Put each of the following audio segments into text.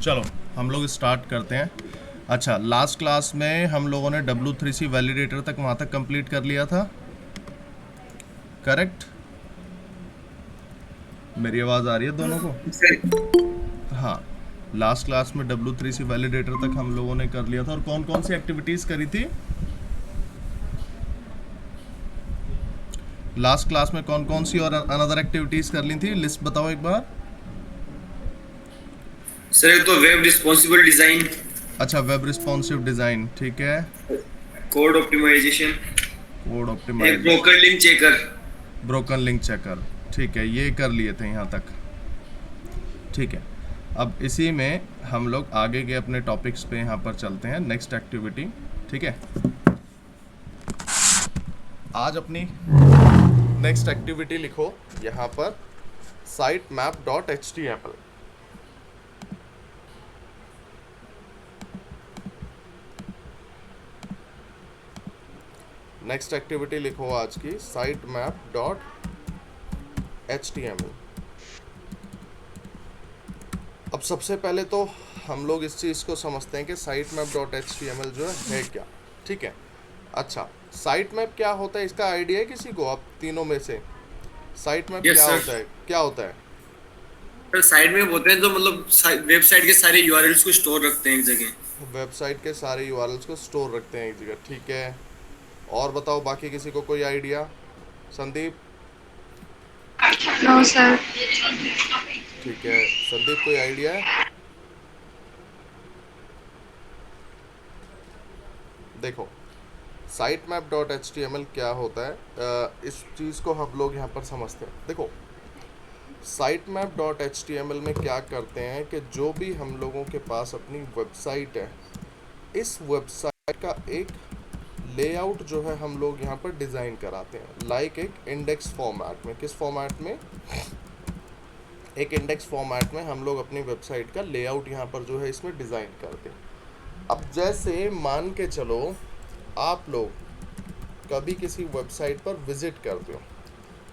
चलो हम लोग स्टार्ट करते हैं। अच्छा, लास्ट क्लास में हम लोगों ने W3C वैलिडेटर तक वहाँ तक कंप्लीट कर लिया था, करेक्ट? मेरी आवाज़ आ रही है दोनों को? सर। हाँ, लास्ट क्लास में W3C वैलिडेटर तक हम लोगों ने कर लिया था। और कौन कौन सी एक्टिविटीज़ करी थी लास्ट क्लास में? कौन कौन सी और अनदर एक्टिविटीज़ कर ली थी, लिस्ट बताओ एक बार। सर एक तो वेब रिस्पॉन्सिबल डिजाइन, अच्छा, वेब रिस्पॉन्सिव डिज़ाइन, ठीक है। कोड ऑप्टिमाइजेशन, कोड एक optimise, broker link checker. Broken link checker, ठीक है, ये कर लिए थे यहाँ तक। ठीक है, अब इसी में हम लोग आगे के अपने टॉपिक्स पे यहाँ पर चलते हैं, नेक्स्ट एक्टिविटी। ठीक है, आज अपनी नेक्स्ट एक्टिविटी लिखो यहाँ पर, site map dot H T M L. Next activity लिखो आज की, site map dot H T M L. अब सबसे पहले तो हम लोग इस चीज़ को समझते हैं कि site map dot H T M L जो है क्या। ठीक है, अच्छा, साइट मैप क्या होता है, इसका आइडिया है किसी को? आप तीनों में से साइट मैप यस क्या सर। होता है, क्या होता है? सर साइड में होते हैं जो मतलब वेबसाइट के सारे यूआरएल्स को स्टोर रखते हैं एक जगह। वेबसाइट के सारे यूआरएल्स को स्टोर रखते हैं एक जगह, ठीक है। और बताओ, बाकी किसी को कोई आइडिया? संदीप? No sir. ठीक है, संदीप कोई आइडिया है? देखो, site map dot H T M L क्या होता है, इस चीज़ को हम लोग यहाँ पर समझते हैं। देखो, site map dot H T M L में क्या करते हैं कि जो भी हम लोगों के पास अपनी वेबसाइट है, इस वेबसाइट का एक लेआउट जो है हम लोग यहाँ पर डिज़ाइन कराते हैं, लाइक एक इंडेक्स फॉर्मेट में। किस फॉर्मेट में? एक इंडेक्स फॉर्मेट में हम लोग अपनी वेबसाइट का लेआउट यहाँ पर जो है इसमें डिज़ाइन करते हैं। अब जैसे मान के चलो, आप लोग कभी किसी वेबसाइट पर विज़िट करते हो,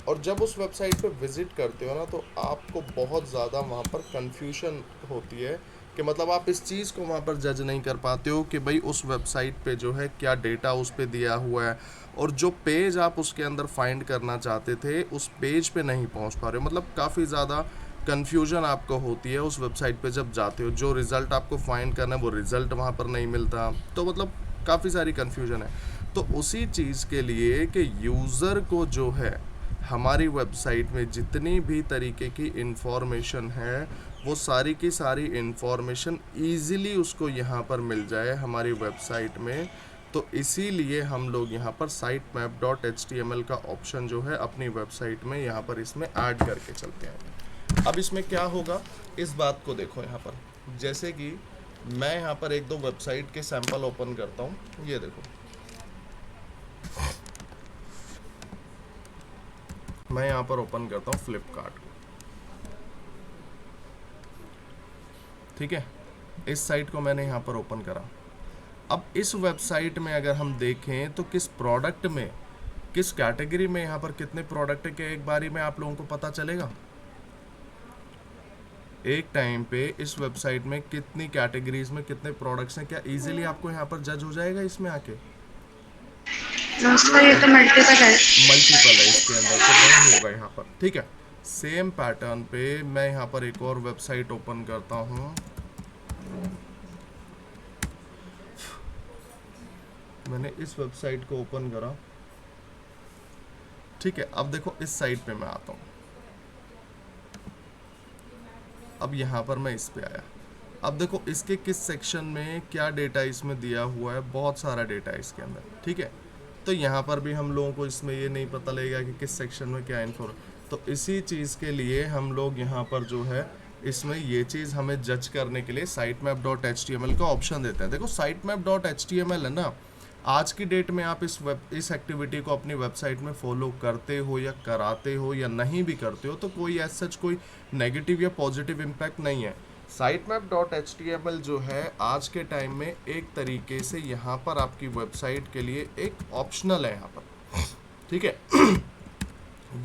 और जब उस वेबसाइट पर विज़िट करते हो ना, तो आपको बहुत ज़्यादा वहाँ पर कन्फ्यूजन होती है कि मतलब आप इस चीज़ को वहाँ पर जज नहीं कर पाते हो कि भाई उस वेबसाइट पे जो है क्या डेटा उस पे दिया हुआ है, और जो पेज आप उसके अंदर फाइंड करना चाहते थे उस पेज पे नहीं पहुँच पा रहे हो। मतलब काफ़ी ज़्यादा कन्फ्यूजन आपको होती है उस वेबसाइट पे जब जाते हो। जो रिज़ल्ट आपको फाइंड करना है वो रिज़ल्ट वहाँ पर नहीं मिलता, तो मतलब काफ़ी सारी कन्फ्यूजन है। तो उसी चीज़ के लिए कि यूज़र को जो है हमारी वेबसाइट में जितनी भी तरीके की इंफॉर्मेशन है, वो सारी की सारी इंफॉर्मेशन ईज़िली उसको यहाँ पर मिल जाए हमारी वेबसाइट में। तो इसीलिए हम लोग यहाँ पर site map dot H T M L का ऑप्शन जो है अपनी वेबसाइट में यहाँ पर इसमें ऐड करके चलते हैं। अब इसमें क्या होगा, इस बात को देखो यहाँ पर। जैसे कि मैं यहाँ पर एक दो वेबसाइट के सैंपल ओपन करता हूँ, ये देखो, मैं यहाँ पर ओपन करता हूँ फ्लिपकार्ट, ठीक है। इस साइट को मैंने यहाँ पर ओपन करा। अब इस वेबसाइट में अगर हम देखें तो किस प्रोडक्ट में, किस कैटेगरी में यहाँ पर कितने प्रोडक्ट के एक बारी में आप लोगों को पता चलेगा। एक टाइम पे इस वेबसाइट में कितनी कैटेगरीज में कितने प्रोडक्ट्स हैं, क्या इजीली आपको यहाँ पर जज हो जाएगा इसमें आके? नो सर, ये तो मल्टीपल है। मल्टीपल है इसके अंदर, तो नहीं होगा यहाँ पर, ठीक है। सेम पैटर्न पे मैं यहाँ पर एक और वेबसाइट ओपन करता हूँ। मैंने इस वेबसाइट को ओपन करा, ठीक है। अब देखो इस साइट पे मैं आता हूँ। अब यहाँ पर मैं इस पे आया। अब देखो इसके किस सेक्शन में क्या डेटा इसमें दिया हुआ है, बहुत सारा डेटा है इसके अंदर, ठीक है। तो यहाँ पर भी हम लोगों को इसमें ये नहीं पता लगेगा कि किस सेक्शन में क्या इन्फो। तो इसी चीज़ के लिए हम लोग यहाँ पर जो है इसमें ये चीज़ हमें जज करने के लिए site map dot H T M L का ऑप्शन देते हैं। देखो site map dot H T M L है ना, आज की डेट में आप इस एक्टिविटी को अपनी वेबसाइट में फॉलो करते हो या कराते हो या नहीं भी करते हो, तो कोई एज सच कोई नेगेटिव या पॉजिटिव इम्पैक्ट नहीं है। Site map dot H T M L जो है आज के टाइम में एक तरीके से यहाँ पर आपकी वेबसाइट के लिए एक ऑप्शनल है यहाँ पर, ठीक है।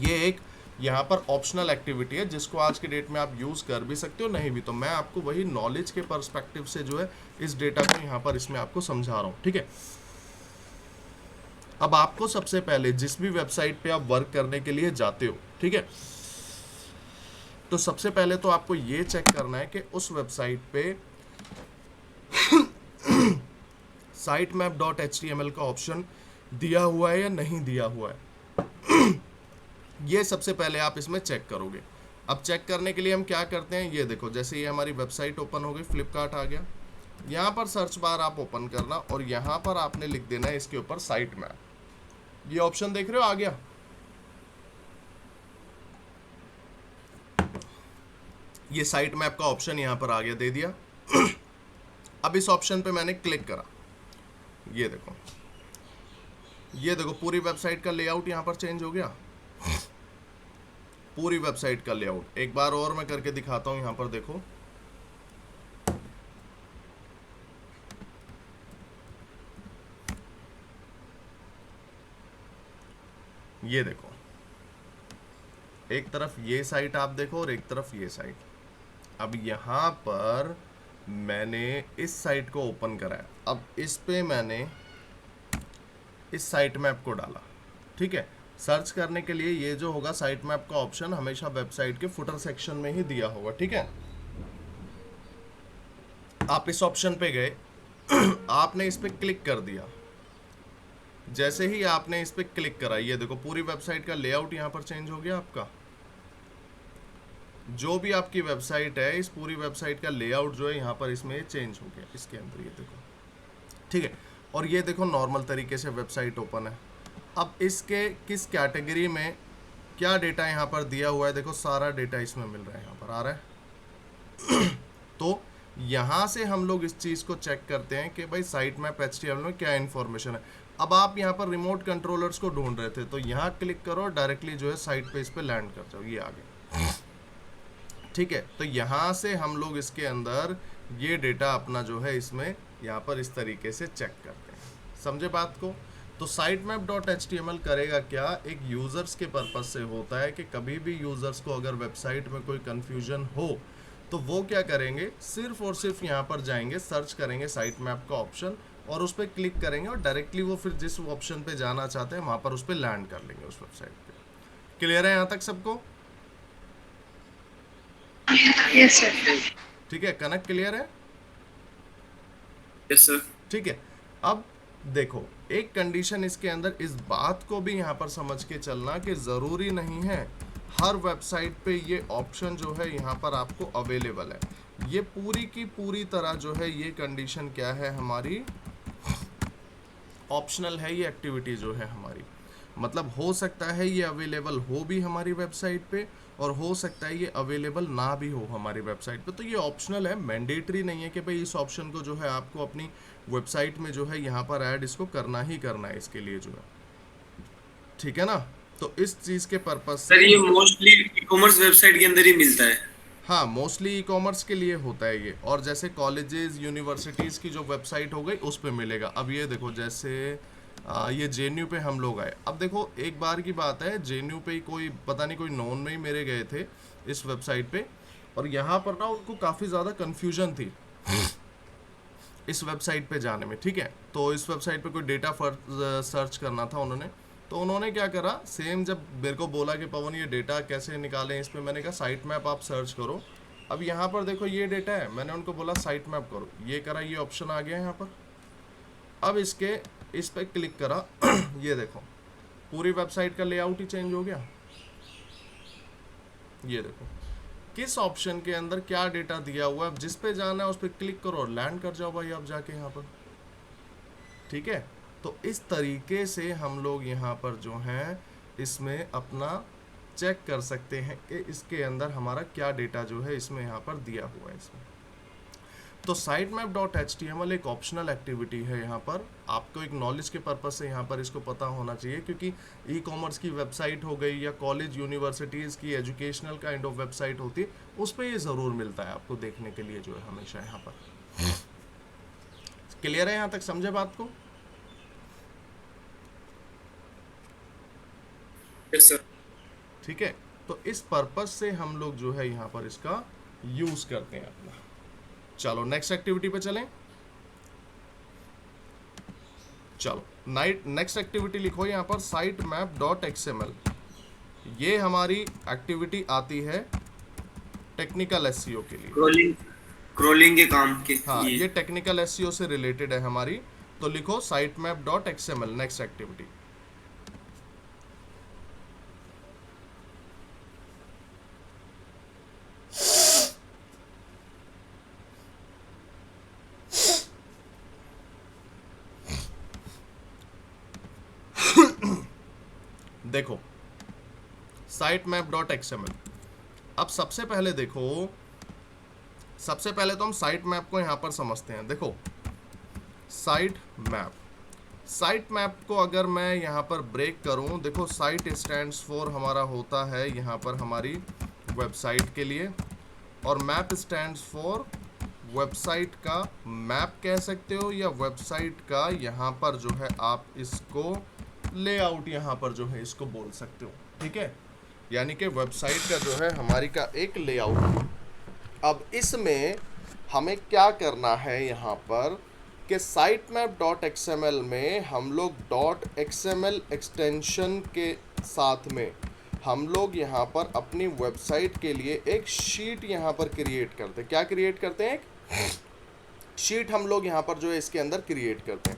ये एक यहाँ पर ऑप्शनल एक्टिविटी है जिसको आज के डेट में आप यूज़ कर भी सकते हो, नहीं भी। तो मैं आपको वही नॉलेज के पर्सपेक्टिव से जो है इस डेटा को यहाँ पर इसमें आपको समझा रहा हूँ, ठीक है। अब आपको सबसे पहले जिस भी वेबसाइट पे आप वर्क करने के लिए जाते हो, ठीक है, तो सबसे पहले तो आपको ये चेक करना है कि उस वेबसाइट पे sitemap.html का ऑप्शन दिया हुआ है या नहीं दिया हुआ है। ये सबसे पहले आप इसमें चेक करोगे। अब चेक करने के लिए हम क्या करते हैं, ये देखो, जैसे ये हमारी वेबसाइट ओपन हो गई, फ्लिपकार्ट आ गया, यहाँ पर सर्च बार आप ओपन करना और यहाँ पर आपने लिख देना है इसके ऊपर साइट मैप। ये ऑप्शन देख रहे हो आ गया। ये साइट मैप का ऑप्शन यहाँ पर आ गया, दे दिया। अब इस ऑप्शन पे मैंने क्लिक करा, ये देखो, ये देखो पूरी वेबसाइट का लेआउट यहाँ पर चेंज हो गया, पूरी वेबसाइट का लेआउट। एक बार और मैं करके दिखाता हूँ, यहाँ पर देखो, ये देखो, एक तरफ ये साइट आप देखो और एक तरफ ये साइट। अब यहाँ पर मैंने इस साइट को ओपन करा है, अब इस पे मैंने इस साइट मैप को डाला, ठीक है। सर्च करने के लिए ये जो होगा साइट मैप का ऑप्शन हमेशा वेबसाइट के फुटर सेक्शन में ही दिया होगा, ठीक है। आप इस ऑप्शन पे गए, आपने इस पे क्लिक कर दिया। जैसे ही आपने इस पे क्लिक करा, ये देखो पूरी वेबसाइट का लेआउट यहाँ पर चेंज हो गया आपका। जो भी आपकी वेबसाइट है, इस पूरी वेबसाइट का लेआउट जो है यहाँ पर इसमें चेंज हो गया, इसके अंदर, ये देखो, ठीक है। और ये देखो नॉर्मल तरीके से वेबसाइट ओपन है। अब इसके किस कैटेगरी में क्या डेटा यहाँ पर दिया हुआ है, देखो सारा डेटा इसमें मिल रहा है, यहाँ पर आ रहा है। तो यहाँ से हम लोग इस चीज़ को चेक करते हैं कि भाई साइट मैप HTML में क्या इन्फॉर्मेशन है। अब आप यहाँ पर रिमोट कंट्रोलर्स को ढूंढ रहे थे, तो यहाँ क्लिक करो, डायरेक्टली जो है साइट पे इस पे लैंड कर जाओ, ये आगे, ठीक है। तो यहाँ से हम लोग इसके अंदर ये डेटा अपना जो है इसमें यहाँ पर इस तरीके से चेक करते हैं, समझे बात को। तो sitemap.html करेगा क्या, एक यूज़र्स के पर्पस से होता है कि कभी भी यूज़र्स को अगर वेबसाइट में कोई कन्फ्यूजन हो तो वो क्या करेंगे, सिर्फ और सिर्फ यहाँ पर जाएंगे, सर्च करेंगे साइट मैप का ऑप्शन और उस पर क्लिक करेंगे और डायरेक्टली वो फिर जिस ऑप्शन पे जाना चाहते हैं वहाँ पर उस पर लैंड कर लेंगे, उस वेबसाइट पे। क्लियर है यहाँ तक सबको? Yes sir. ठीक है, कनेक्ट क्लियर है? Yes sir. ठीक है। अब देखो, एक कंडीशन इसके अंदर इस बात को भी यहाँ पर समझ के चलना कि ज़रूरी नहीं है हर वेबसाइट पे ये ऑप्शन जो है यहाँ पर आपको अवेलेबल है। ये पूरी की पूरी तरह जो है ये कंडीशन क्या है हमारी, ऑप्शनल है। ये एक्टिविटी जो है हमारी, मतलब हो सकता है ये अवेलेबल हो भी हमारी वेबसाइट पे और हो सकता है ये अवेलेबल ना भी हो हमारी वेबसाइट पे। तो ये ऑप्शनल है, मैंडेटरी नहीं है कि भाई इस ऑप्शन को जो है आपको अपनी वेबसाइट में जो है यहाँ पर ऐड इसको करना ही करना है इसके लिए जो है, ठीक है ना। तो इस चीज़ के पर्पज से सर ये मोस्टली ई कॉमर्स वेबसाइट के अंदर ही मिलता है। हाँ, मोस्टली ई कॉमर्स के लिए होता है ये। और जैसे कॉलेजेस यूनिवर्सिटीज़ की जो वेबसाइट हो गई उस पर मिलेगा। अब ये देखो, जैसे ये JNU पे हम लोग आए। अब देखो एक बार की बात है, JNU पे ही कोई पता नहीं कोई नॉन में ही मेरे गए थे इस वेबसाइट पे, और यहाँ पर ना उनको काफ़ी ज़्यादा कन्फ्यूजन थी इस वेबसाइट पे जाने में, ठीक है। तो इस वेबसाइट पे कोई डेटा सर्च करना था उन्होंने, तो उन्होंने क्या करा, सेम जब मेरे को बोला कि पवन ये डेटा कैसे निकालें इस पर, मैंने कहा साइट मैप आप सर्च करो। अब यहाँ पर देखो ये डेटा है, मैंने उनको बोला साइट मैप करो, ये करा, ये ऑप्शन आ गया यहाँ पर। अब इस पर क्लिक करा ये देखो पूरी वेबसाइट का लेआउट ही चेंज हो गया। ये देखो किस ऑप्शन के अंदर क्या डेटा दिया हुआ है, जिस पे जाना है उस पर क्लिक करो और लैंड कर जाओ भाई आप जाके यहाँ पर, ठीक है। तो इस तरीके से हम लोग यहाँ पर जो हैं इसमें अपना चेक कर सकते हैं कि इसके अंदर हमारा क्या डेटा जो है इसमें यहाँ पर दिया हुआ है इसमें। तो sitemap.html एक ऑप्शनल एक्टिविटी है यहाँ पर, आपको एक नॉलेज के पर्पस से यहाँ पर इसको पता होना चाहिए, क्योंकि ई कॉमर्स की वेबसाइट हो गई या कॉलेज यूनिवर्सिटीज़ की एजुकेशनल काइंड ऑफ वेबसाइट होती है, उस पर ये ज़रूर मिलता है आपको देखने के लिए जो है हमेशा यहाँ पर। क्लियर है यहाँ तक, समझे बात को? Yes sir. ठीक है। तो इस पर्पस से हम लोग जो है यहाँ पर इसका यूज करते हैं अपना। चलो नेक्स्ट एक्टिविटी पे चलें। चलो नेक्स्ट एक्टिविटी लिखो यहाँ पर साइट मैप डॉट एक्सएमएल। ये हमारी एक्टिविटी आती है टेक्निकल एसईओ के लिए। क्रोलिंग के काम के हाँ, लिए। ये टेक्निकल एसईओ से रिलेटेड है हमारी। तो लिखो site map dot XML next activity. देखो साइट मैप डॉट एक्सएमएल। अब सबसे पहले देखो, सबसे पहले तो हम साइट मैप को यहां पर समझते हैं। देखो साइट मैप को अगर मैं यहां पर ब्रेक करूं, देखो साइट स्टैंड्स फॉर हमारा होता है यहां पर हमारी वेबसाइट के लिए, और मैप स्टैंड्स फॉर वेबसाइट का मैप कह सकते हो, या वेबसाइट का यहाँ पर जो है आप इसको लेआउट यहाँ पर जो है इसको बोल सकते हो। ठीक है, यानी कि वेबसाइट का जो है हमारी का एक लेआउट। अब इसमें हमें क्या करना है यहाँ पर कि साइट मैप डॉट एक्सएमएल में हम लोग डॉट एक्सएमएल एक्सटेंशन के साथ में हम लोग यहाँ पर अपनी वेबसाइट के लिए एक शीट यहाँ पर क्रिएट करते हैं। क्या क्रिएट करते हैं? एक शीट हम लोग यहाँ पर जो है इसके अंदर क्रिएट करते हैं।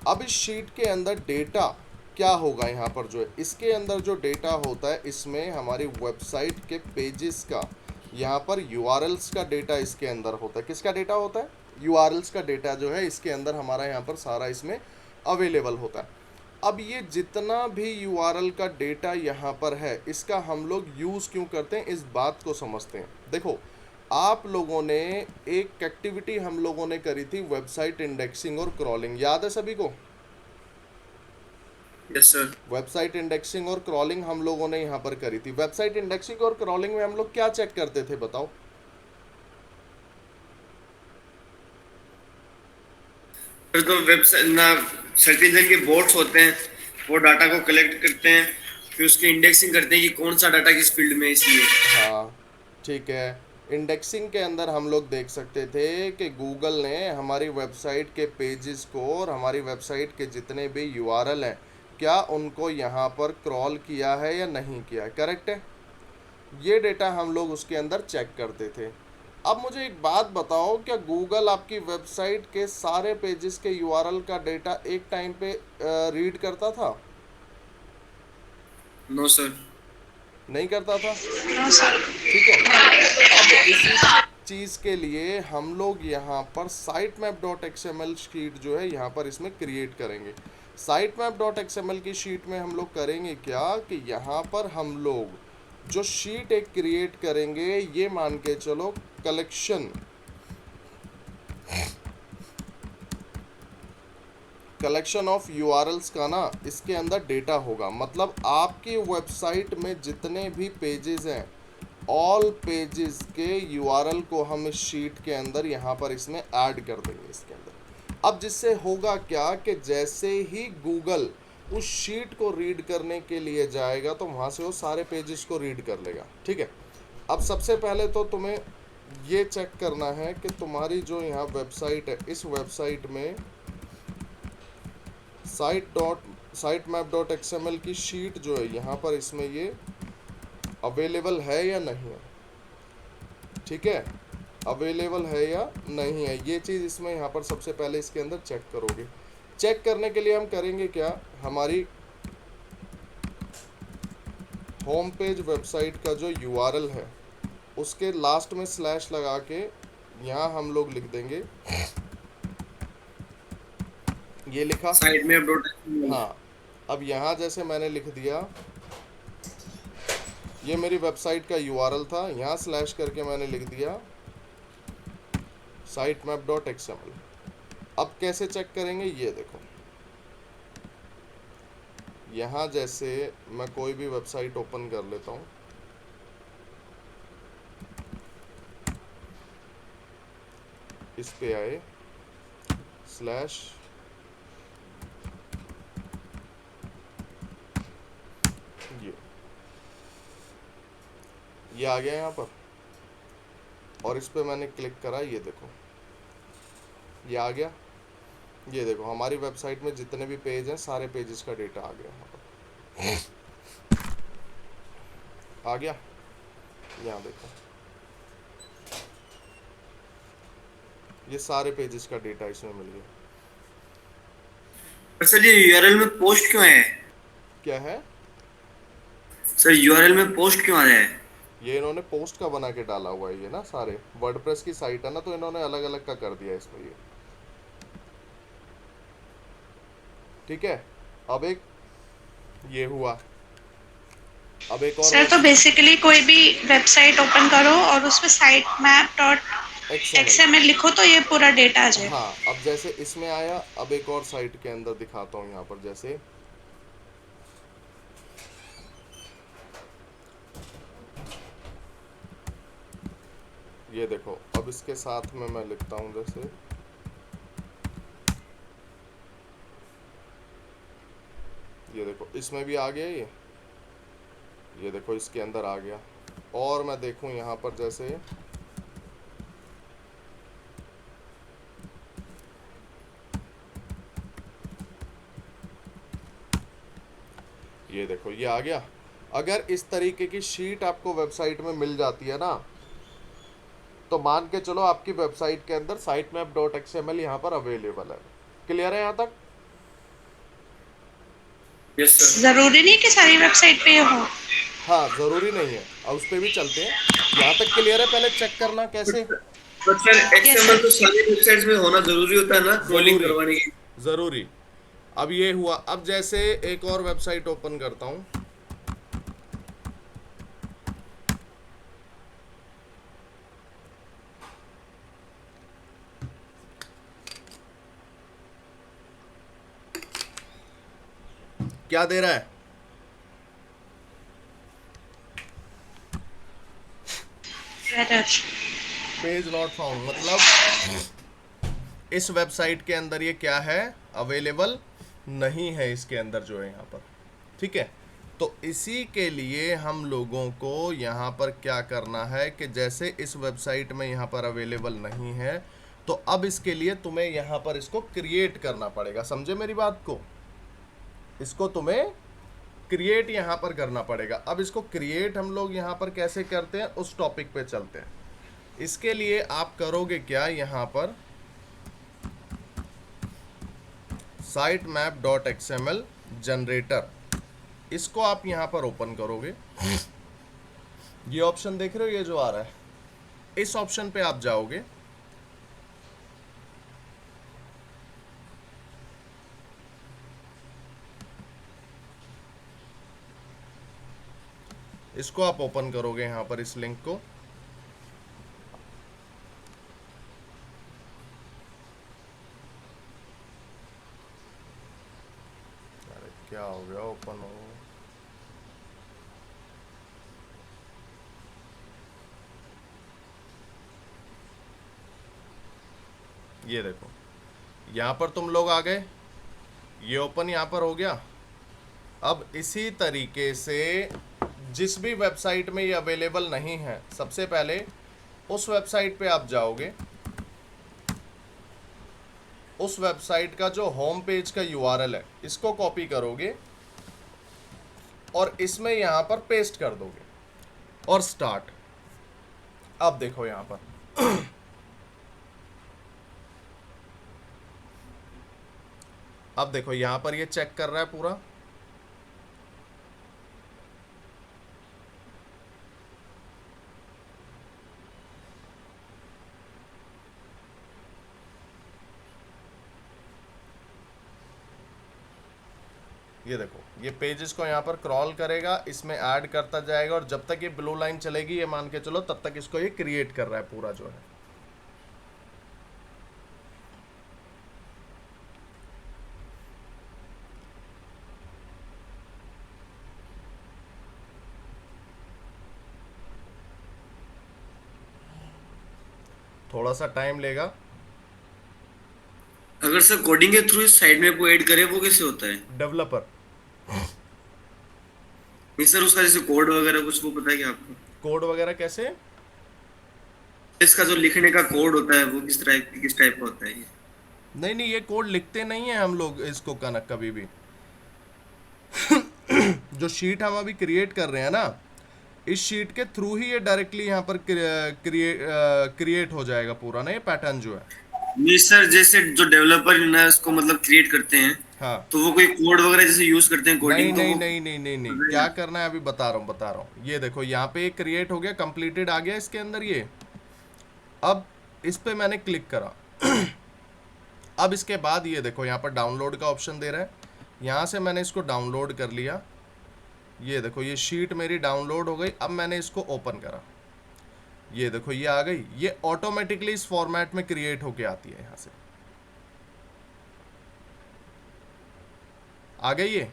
अब इस शीट के अंदर डेटा क्या होगा यहाँ पर जो है, इसके अंदर जो डेटा होता है इसमें हमारी वेबसाइट के पेजेस का यहाँ पर यूआरएल्स का डेटा इसके अंदर होता है। किसका डेटा होता है? यूआरएल्स का डेटा जो है इसके अंदर हमारा यहाँ पर सारा इसमें अवेलेबल होता है। अब ये जितना भी यूआरएल का डेटा यहाँ पर है इसका हम लोग यूज़ क्यों करते हैं, इस बात को समझते हैं। देखो आप लोगों ने एक एक्टिविटी हम लोगों ने करी थी वेबसाइट इंडेक्सिंग और क्रॉलिंग, याद है सभी को? Yes sir. वेबसाइट इंडेक्सिंग और क्रॉलिंग हम लोगों ने यहाँ पर करी थी। वेबसाइट इंडेक्सिंग और क्रॉलिंग में हम लोग क्या चेक करते थे बताओ? फिर तो वेबसाइट ना सर्च इंजन के बोट्स होते हैं, वो डाटा को कलेक्ट करते हैं, फिर उसकी इंडेक्सिंग करते हैं कि कौन सा डाटा किस फील्ड में है, इसलिए। हाँ ठीक है, इंडेक्सिंग के अंदर हम लोग देख सकते थे कि गूगल ने हमारी वेबसाइट के पेजेस को और हमारी वेबसाइट के जितने भी यूआरएल हैं क्या उनको यहाँ पर क्रॉल किया है या नहीं किया है। करेक्ट है, ये डेटा हम लोग उसके अंदर चेक करते थे। अब मुझे एक बात बताओ, क्या गूगल आपकी वेबसाइट के सारे पेजेस के यूआरएल का डेटा एक टाइम पे रीड करता था? No sir. नहीं करता था। No sir. ठीक है, अब इसी चीज़ के लिए हम लोग यहाँ पर site map dot XML sheet जो है यहाँ पर इसमें क्रिएट करेंगे। साइट मैप डॉट एक्सएमएल की शीट में हम लोग करेंगे क्या कि यहाँ पर हम लोग जो शीट एक क्रिएट करेंगे, ये मान के चलो कलेक्शन ऑफ यूआरएल्स का ना इसके अंदर डेटा होगा। मतलब आपकी वेबसाइट में जितने भी पेजेस हैं ऑल पेजेस के यूआरएल को हम इस शीट के अंदर यहाँ पर इसमें ऐड कर देंगे इसके अंदर। अब जिससे होगा क्या कि जैसे ही गूगल उस शीट को रीड करने के लिए जाएगा तो वहाँ से वो सारे पेजेस को रीड कर लेगा। ठीक है, अब सबसे पहले तो तुम्हें ये चेक करना है कि तुम्हारी जो यहाँ वेबसाइट है इस वेबसाइट में साइट मैप डॉट एक्सएमएल की शीट जो है यहाँ पर इसमें ये अवेलेबल है या नहीं है। ठीक है, अवेलेबल है या नहीं है, ये चीज़ इसमें यहाँ पर सबसे पहले इसके अंदर चेक करोगे। चेक करने के लिए हम करेंगे क्या, हमारी होम पेज वेबसाइट का जो यूआरएल है उसके लास्ट में स्लैश लगा के यहाँ हम लोग लिख देंगे, ये लिखा साइट में डॉट। हाँ। अब यहाँ जैसे मैंने लिख दिया, ये मेरी वेबसाइट का यूआरएल था, यहाँ स्लैश करके मैंने लिख दिया साइट मैप डॉट एक्सएमएल। अब कैसे चेक करेंगे ये देखो, यहाँ जैसे मैं कोई भी वेबसाइट ओपन कर लेता हूँ, इस पे आए स्लैश ये, ये आ गया यहाँ पर, और इस पे मैंने क्लिक करा, ये देखो ये आ गया। ये देखो हमारी वेबसाइट में जितने भी पेज हैं सारे पेजेस का डेटा आ गया यहाँ पर, आ गया। यहाँ देखो ये सारे पेजेस का डेटा इसमें मिल गया। सर ये यूआरएल में पोस्ट क्यों है? क्या है? सर यूआरएल में पोस्ट क्यों आ रहा है? ये इन्होंने पोस्ट का बना के डाला हुआ है ये ना, सारे वर्डप्रेस की साइट है ना, तो इन्होंने अलग अलग का कर दिया इसमें ये। ठीक है, अब एक ये हुआ, अब एक और सर तो बेसिकली कोई भी वेबसाइट ओपन करो और उसमें site map dot XML। XML लिखो तो ये पूरा डेटा आ जाए। हाँ, अब जैसे इसमें आया, अब एक और साइट के अंदर दिखाता हूँ यहाँ पर, जैसे ये देखो, अब इसके साथ में मैं लिखता हूँ जैसे ये देखो इसमें भी आ गया ये देखो इसके अंदर आ गया। और मैं देखूँ यहाँ पर जैसे ये देखो ये आ गया। अगर इस तरीके की शीट आपको वेबसाइट में मिल जाती है ना, तो मान के चलो आपकी वेबसाइट के अंदर sitemap.xml यहाँ पर अवेलेबल है। क्लियर है यहाँ तक? Yes sir. जरूरी नहीं कि सारी वेबसाइट पे ये हो। हाँ, ज़रूरी नहीं है, अब उस पर भी चलते हैं। यहाँ तक क्लियर है? पहले चेक करना कैसे। बट सर एक्सएमएल तो सारी वेबसाइट्स में होना जरूरी होता है ना, क्रोलिंग ज़रूरी करवाने की। ज़रूरी। अब ये हुआ, अब जैसे एक और वेबसाइट ओपन करता हूँ, क्या दे रहा है? एरर। पेज नॉट फाउंड, मतलब इस वेबसाइट के अंदर ये क्या है, अवेलेबल नहीं है इसके अंदर जो है यहाँ पर। ठीक है, तो इसी के लिए हम लोगों को यहाँ पर क्या करना है कि जैसे इस वेबसाइट में यहाँ पर अवेलेबल नहीं है, तो अब इसके लिए तुम्हें यहाँ पर इसको क्रिएट करना पड़ेगा। समझे मेरी बात को? इसको तुम्हें क्रिएट यहाँ पर करना पड़ेगा। अब इसको क्रिएट हम लोग यहाँ पर कैसे करते हैं, उस टॉपिक पे चलते हैं। इसके लिए आप करोगे क्या, यहाँ पर sitemap.xml जनरेटर, इसको आप यहाँ पर ओपन करोगे। ये ऑप्शन देख रहे हो, ये जो आ रहा है, इस ऑप्शन पे आप जाओगे। इसको आप ओपन करोगे यहाँ पर, इस लिंक को। अरे क्या हो गया, ओपन हो। ये देखो यहाँ पर तुम लोग आ गए, ये ओपन यहाँ पर हो गया। अब इसी तरीके से जिस भी वेबसाइट में ये अवेलेबल नहीं है, सबसे पहले उस वेबसाइट पे आप जाओगे। उस वेबसाइट का जो होम पेज का यूआरएल है, इसको कॉपी करोगे और इसमें यहाँ पर पेस्ट कर दोगे और स्टार्ट। अब देखो यहाँ पर अब देखो यहाँ पर ये चेक कर रहा है पूरा। ये देखो ये पेजेस को यहाँ पर क्रॉल करेगा, इसमें ऐड करता जाएगा, और जब तक ये ब्लू लाइन चलेगी, ये मान के चलो, तब तक इसको ये क्रिएट कर रहा है पूरा जो है। थोड़ा सा टाइम लेगा। अगर सर कोडिंग के थ्रू इस साइड में को ऐड करे, वो कैसे होता है? डेवलपर नहीं सर, उसका जैसे कोड वगैरह कुछ वो पता है क्या आपको? कोड वगैरह कैसे? इसका जो लिखने का कोड होता है वो किस टाइप का होता है ये? नहीं नहीं, ये कोड लिखते नहीं है हम लोग इसको कनक कभी भी। जो शीट हम अभी क्रिएट कर रहे हैं ना, इस शीट के थ्रू ही ये डायरेक्टली यहाँ पर क्रिएट हो जाएगा पूरा ना, ये पैटर्न जो है। नहीं सर, जैसे जो डेवलपर ना उसको मतलब क्रिएट करते हैं, हाँ। तो वो कोई कोड वगैरह जैसे यूज करते हैं नहीं कोडिंग, तो नहीं वो नहीं नहीं नहीं नहीं, क्या करना है अभी बता रहा हूँ। ये देखो यहाँ पे क्रिएट हो गया, कंप्लीटेड आ गया इसके अंदर ये। अब इस पे मैंने क्लिक करा। अब इसके बाद ये देखो यहाँ पर डाउनलोड का ऑप्शन दे रहा है, यहाँ से मैंने इसको डाउनलोड कर लिया। ये देखो ये शीट मेरी डाउनलोड हो गई। अब मैंने इसको ओपन करा, ये देखो ये आ गई। ये ऑटोमेटिकली इस फॉर्मेट में क्रिएट होके आती है, यहाँ से आ गई ये।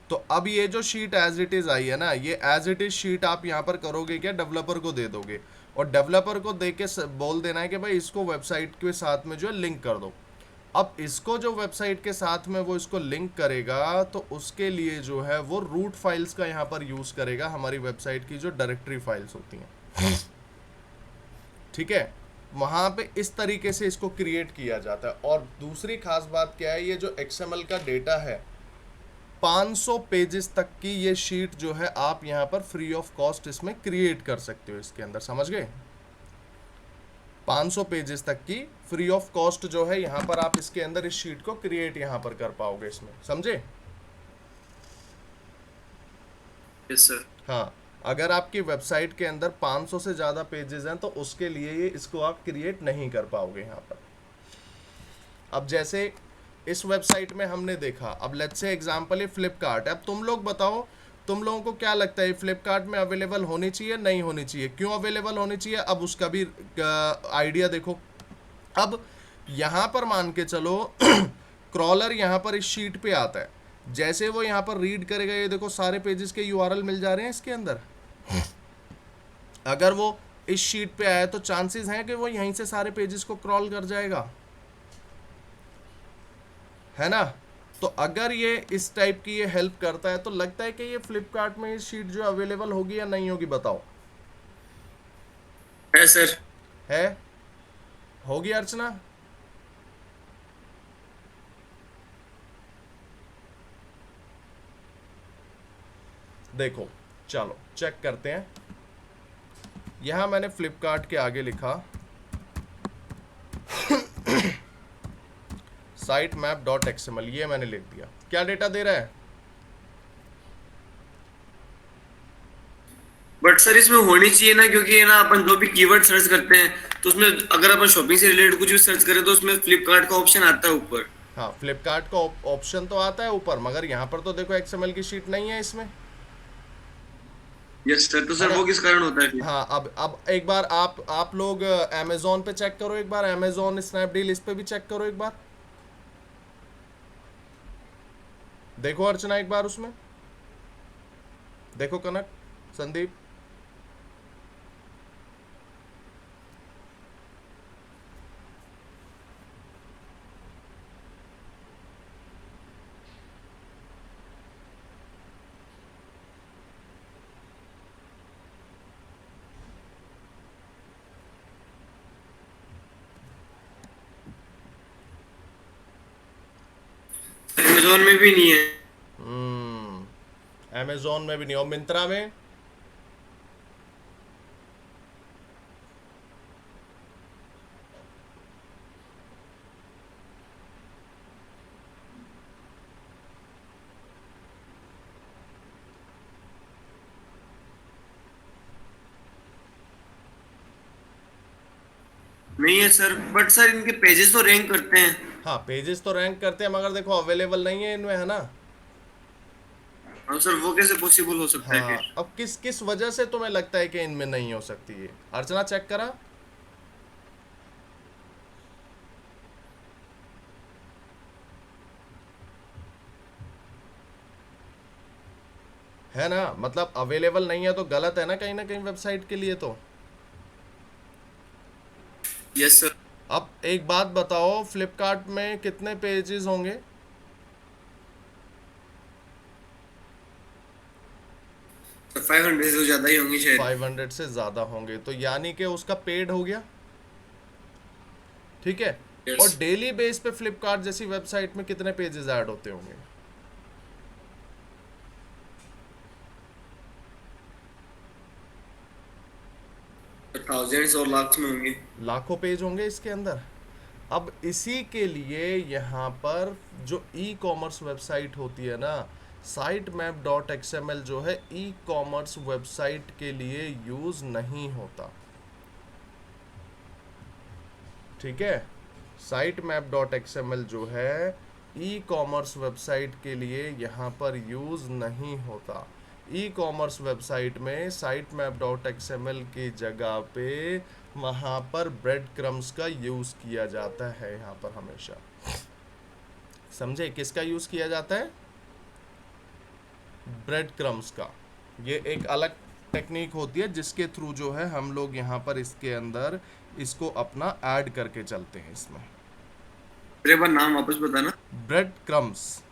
तो अब ये जो शीट एज इट इज आई है ना, ये एज इट इज शीट आप यहाँ पर करोगे क्या, डेवलपर को दे दोगे, और डेवलपर को दे के बोल देना है कि भाई इसको वेबसाइट के साथ में जो है लिंक कर दो। अब इसको जो वेबसाइट के साथ में वो इसको लिंक करेगा, तो उसके लिए जो है वो रूट फाइल्स का यहाँ पर यूज करेगा, हमारी वेबसाइट की जो डायरेक्टरी फाइल्स होती हैं। ठीक है, वहां पे इस तरीके से इसको क्रिएट किया जाता है। और दूसरी खास बात क्या है, ये जो XML का डेटा है 500 पेजेस तक की ये शीट जो है आप यहाँ पर फ्री ऑफ कॉस्ट इसमें क्रिएट कर सकते हो इसके अंदर, समझ गए? 500 पेजेस तक की फ्री ऑफ कॉस्ट जो है यहाँ पर आप इसके अंदर इस शीट को क्रिएट यहाँ पर कर पाओगे इसमें, समझे? Yes sir. हाँ, अगर आपकी वेबसाइट के अंदर 500 से ज़्यादा पेजेस हैं तो उसके लिए ये इसको आप क्रिएट नहीं कर पाओगे यहाँ पर। अब जैसे इस वेबसाइट में हमने देखा, अब लेट्स से एग्जांपल है फ्लिपकार्ट। अब तुम लोग बताओ, तुम लोगों को क्या लगता है फ्लिपकार्ट में अवेलेबल होनी चाहिए नहीं होनी चाहिए? क्यों अवेलेबल होनी चाहिए, अब उसका भी आइडिया देखो। अब यहाँ पर मान के चलो क्रॉलर यहाँ पर इस शीट पे आता है, जैसे वो यहाँ पर रीड करेगा, ये देखो सारे पेजेस के URL मिल जा रहे हैं इसके अंदर। अगर वो इस शीट पे आया तो चांसेस हैं कि वो यहीं से सारे पेजेस को क्रॉल कर जाएगा, है ना? तो अगर ये इस टाइप की ये हेल्प करता है तो लगता है कि ये फ्लिपकार्ट में ये शीट जो अवेलेबल होगी या नहीं होगी, बताओ? है सर। है, होगी अर्चना? देखो चलो चेक करते हैं। यहां मैंने फ्लिपकार्ट के आगे लिखा sitemap.xml, ये मैंने लिख दिया। क्या डेटा दे रहा है? बट सर इसमें होनी चाहिए ना, क्योंकि है ना अपन जो भी कीवर्ड सर्च करते हैं तो उसमें अगर अपन शॉपिंग से रिलेटेड कुछ भी सर्च करें तो उसमें फ्लिपकार्ट का ऑप्शन आता है ऊपर। हाँ, फ्लिपकार्ट का ऑप्शन तो आता है ऊपर, मगर यहाँ पर तो देखो XML की शीट नहीं है इसमें। यस सर, तो सर वो किस कारण होता है फिर? हाँ, अब एक बार आप लोग अमेजोन पे चेक करो, एक बार अमेजोन स्नैपडील इस पे भी चेक करो एक बार। देखो अर्चना एक बार उसमें देखो, कनक, संदीप। अमेजोन में भी नहीं है। अमेजोन में भी नहीं, और मिंत्रा में? नहीं है सर, बट सर इनके पेजेस तो रैंक करते हैं। हाँ, पेजेस तो रैंक करते हैं, मगर देखो अवेलेबल नहीं है इनमें, है ना? हाँ सर, वो कैसे पॉसिबल हो सकता है हाँ, फिर? अब किस किस वजह से तुम्हें लगता है कि इनमें नहीं हो सकती है? अर्चना चेक करा। है ना? मतलब अवेलेबल नहीं है तो गलत है ना कहीं वेबसाइट के लिए तो। Yes sir. अब एक बात बताओ, फ्लिपकार्ट में कितने पेजेस होंगे? 500 से तो ज्यादा ही होंगी शायद। 500 से ज़्यादा होंगे, तो यानी कि उसका पेड हो गया, ठीक है। यस। और डेली बेस पे फ्लिपकार्ट जैसी वेबसाइट में कितने पेजेस ऐड होते होंगे? थाउजेंड्स और लाख्स में होंगे। लाखों पेज होंगे इसके अंदर। अब इसी के लिए यहाँ पर जो ई कॉमर्स वेबसाइट होती है ना, साइट मैप डॉट एक्सएमएल जो है ई कॉमर्स वेबसाइट के लिए यूज़ नहीं होता, ठीक है। साइट मैप डॉट एक्सएमएल जो है ई कॉमर्स वेबसाइट के लिए यहाँ पर यूज़ नहीं होता। ई कॉमर्स वेबसाइट में साइट मैप डॉट एक्सएमएल की जगह पे वहाँ पर ब्रेड क्रम्स का यूज़ किया जाता है। यहाँ पर हमेशा समझे किसका यूज़ किया जाता है? ब्रेड क्रम्स का। ये एक अलग टेक्निक होती है जिसके थ्रू जो है हम लोग यहाँ पर इसके अंदर इसको अपना ऐड करके चलते हैं इसमें। एक बार नाम वापस बताना। ब्रेड क्रम्स,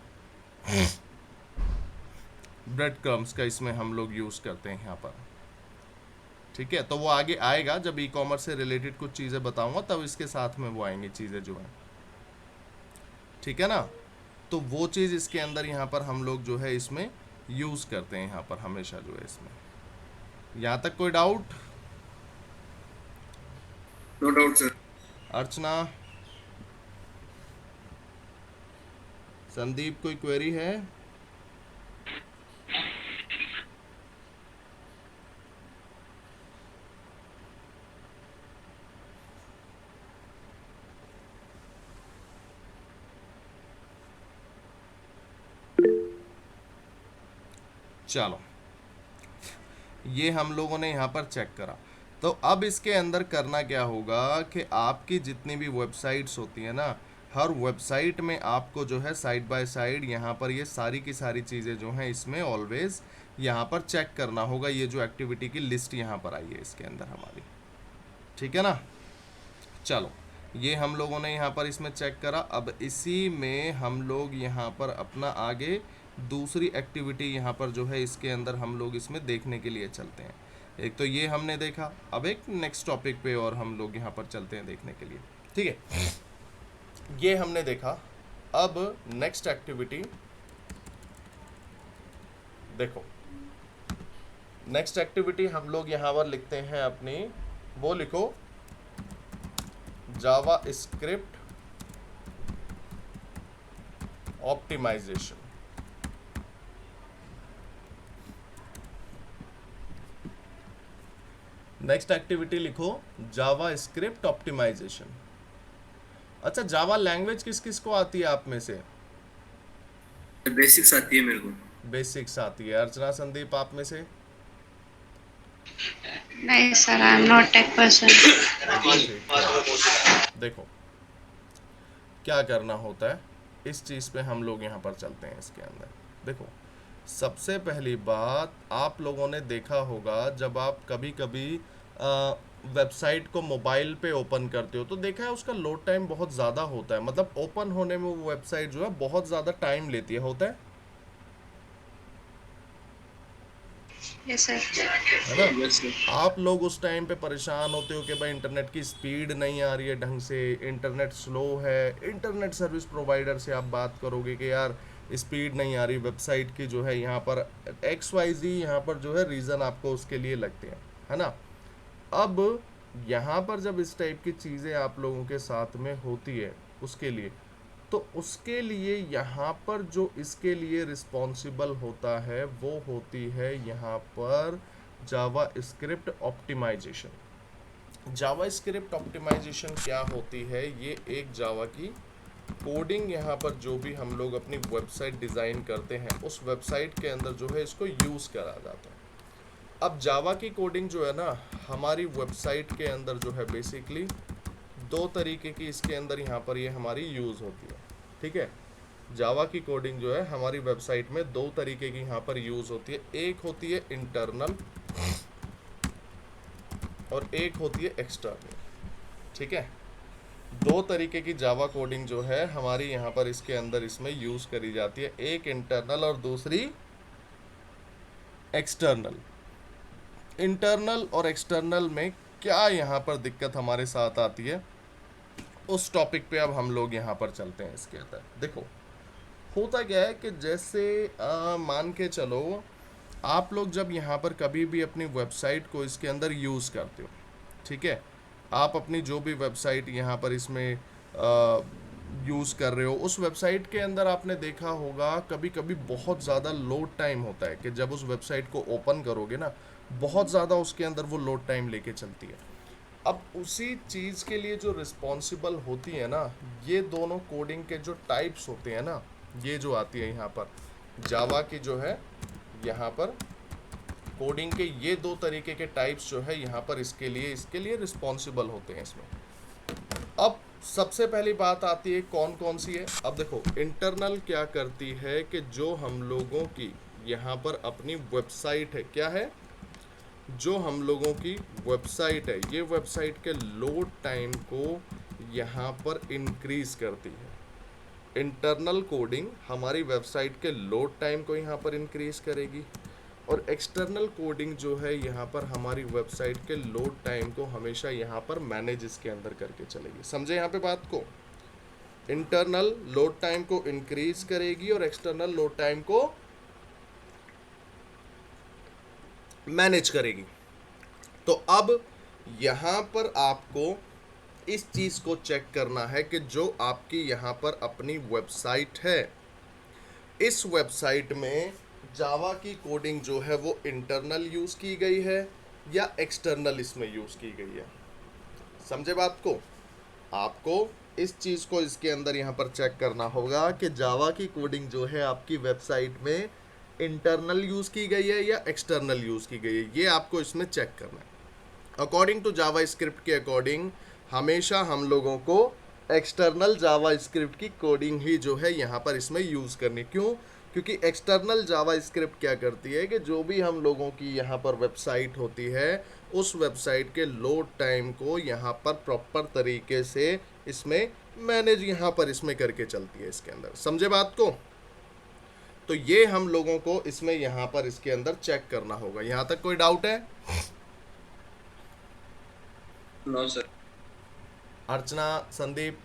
ब्रेड क्रम्स का इसमें हम लोग यूज़ करते हैं यहाँ पर, ठीक है। तो वो आगे आएगा जब ई कॉमर्स से रिलेटेड कुछ चीज़ें बताऊंगा, तब इसके साथ में वो आएंगी चीज़ें जो हैं, ठीक है ना। तो वो चीज़ इसके अंदर यहाँ पर हम लोग जो है इसमें यूज़ करते हैं यहाँ पर हमेशा जो है इसमें। यहाँ तक कोई doubt? No doubt sir. Archana, Sandeep, कोई क्वेरी है? चलो, ये हम लोगों ने यहाँ पर चेक करा। तो अब इसके अंदर करना क्या होगा कि आपकी जितनी भी वेबसाइट्स होती है ना, हर वेबसाइट में आपको जो है साइड बाय साइड यहाँ पर ये सारी की सारी चीज़ें जो हैं इसमें ऑलवेज यहाँ पर चेक करना होगा। ये जो एक्टिविटी की लिस्ट यहाँ पर आई है इसके अंदर हमारी, ठीक है ना। चलो, ये हम लोगों ने यहाँ पर इसमें चेक करा। अब इसी में हम लोग यहाँ पर अपना आगे दूसरी एक्टिविटी यहाँ पर जो है इसके अंदर हम लोग इसमें देखने के लिए चलते हैं। एक तो ये हमने देखा, अब एक नेक्स्ट टॉपिक पे और हम लोग यहाँ पर चलते हैं देखने के लिए, ठीक है। ये हमने देखा। अब नेक्स्ट एक्टिविटी देखो, नेक्स्ट एक्टिविटी हम लोग यहाँ पर लिखते हैं अपनी, वो लिखो जावा स्क्रिप्ट ऑप्टिमाइजेशन। नेक्स्ट एक्टिविटी लिखो जावा स्क्रिप्ट ऑप्टिमाइजेशन। अच्छा, जावा लैंग्वेज किस किस को आती है आप में से? बेसिक्स आती है मेरे को। बेसिक्स आती है। अर्चना, संदीप, आप में से? नहीं sir, I am not tech person. देखो क्या करना होता है, इस चीज़ पे हम लोग यहाँ पर चलते हैं इसके अंदर। देखो, सबसे पहली बात आप लोगों ने देखा होगा जब आप कभी कभी वेबसाइट को मोबाइल पे ओपन करते हो तो देखा है उसका लोड टाइम बहुत ज़्यादा होता है। मतलब ओपन होने में वो वेबसाइट जो है बहुत ज़्यादा टाइम लेती है, होता है यस सर। है ना। आप लोग उस टाइम पे परेशान होते हो कि भाई इंटरनेट की स्पीड नहीं आ रही है ढंग से, इंटरनेट स्लो है। इंटरनेट सर्विस प्रोवाइडर से आप बात करोगे कि यार स्पीड नहीं आ रही वेबसाइट की, जो है यहाँ पर XYZ यहाँ पर जो है रीज़न आपको उसके लिए लगते हैं, है ना। अब यहाँ पर जब इस टाइप की चीज़ें आप लोगों के साथ में होती है उसके लिए, तो उसके लिए यहाँ पर जो इसके लिए रिस्पॉन्सिबल होता है वो होती है यहाँ पर जावा स्क्रिप्ट ऑप्टिमाइजेशन। जावा स्क्रिप्ट ऑप्टिमाइजेशन क्या होती है? ये एक जावा की कोडिंग यहाँ पर जो भी हम लोग अपनी वेबसाइट डिज़ाइन करते हैं उस वेबसाइट के अंदर जो है इसको यूज़ करा जाता है। अब जावा की कोडिंग जो है ना हमारी वेबसाइट के अंदर जो है बेसिकली दो तरीके की इसके अंदर यहाँ पर ये हमारी यूज़ होती है, ठीक है। जावा की कोडिंग जो है हमारी वेबसाइट में दो तरीके की यहाँ पर यूज़ होती है। एक होती है इंटरनल और एक होती है एक्सटर्नल, ठीक है। दो तरीके की जावा कोडिंग जो है हमारी यहाँ पर इसके अंदर इसमें यूज़ करी जाती है, एक इंटरनल और दूसरी एक्सटर्नल। इंटरनल और एक्सटर्नल में क्या यहाँ पर दिक्कत हमारे साथ आती है, उस टॉपिक पे अब हम लोग यहाँ पर चलते हैं। इसके अंदर देखो होता क्या है कि जैसे मान के चलो आप लोग जब यहाँ पर कभी भी अपनी वेबसाइट को इसके अंदर यूज़ करते हो, ठीक है, आप अपनी जो भी वेबसाइट यहाँ पर इसमें यूज़ कर रहे हो, उस वेबसाइट के अंदर आपने देखा होगा कभी कभी बहुत ज़्यादा लोड टाइम होता है कि जब उस वेबसाइट को ओपन करोगे ना, बहुत ज़्यादा उसके अंदर वो लोड टाइम लेके चलती है। अब उसी चीज़ के लिए जो रिस्पॉन्सिबल होती है ना, ये दोनों कोडिंग के जो टाइप्स होते हैं ना, ये जो आती है यहाँ पर जावा की जो है, यहाँ पर कोडिंग के ये दो तरीके के टाइप्स जो है यहाँ पर इसके लिए रिस्पॉन्सिबल होते हैं इसमें। अब सबसे पहली बात आती है कौन कौन सी है। अब देखो इंटरनल क्या करती है कि जो हम लोगों की यहाँ पर अपनी वेबसाइट है, क्या है, जो हम लोगों की वेबसाइट है, ये वेबसाइट के लोड टाइम को यहाँ पर इंक्रीज करती है। इंटरनल कोडिंग हमारी वेबसाइट के लोड टाइम को यहाँ पर इंक्रीज करेगी, और एक्सटर्नल कोडिंग जो है यहाँ पर हमारी वेबसाइट के लोड टाइम को हमेशा यहाँ पर मैनेज इसके अंदर करके चलेगी। समझे यहाँ पे बात को? इंटरनल लोड टाइम को इंक्रीज करेगी और एक्सटर्नल लोड टाइम को मैनेज करेगी। तो अब यहाँ पर आपको इस चीज़ को चेक करना है कि जो आपकी यहाँ पर अपनी वेबसाइट है, इस वेबसाइट में जावा की कोडिंग जो है वो इंटरनल यूज़ की गई है या एक्सटर्नल इसमें यूज़ की गई है। समझे बात को? आपको इस चीज़ को इसके अंदर यहाँ पर चेक करना होगा कि जावा की कोडिंग जो है आपकी वेबसाइट में इंटरनल यूज़ की गई है या एक्सटर्नल यूज़ की गई है, ये आपको इसमें चेक करना है। अकॉर्डिंग टू जावा स्क्रिप्ट के अकॉर्डिंग हमेशा हम लोगों को एक्सटर्नल जावा स्क्रिप्ट की कोडिंग ही जो है यहाँ पर इसमें यूज़ करनी। क्यों? क्योंकि एक्सटर्नल जावा स्क्रिप्ट क्या करती है कि जो भी हम लोगों की यहाँ पर वेबसाइट होती है, उस वेबसाइट के लोड टाइम को यहाँ पर प्रॉपर तरीके से इसमें मैनेज यहाँ पर इसमें करके चलती है इसके अंदर। समझे बात को? तो ये हम लोगों को इसमें यहाँ पर इसके अंदर चेक करना होगा। यहाँ तक कोई डाउट है? No sir. अर्चना, संदीप,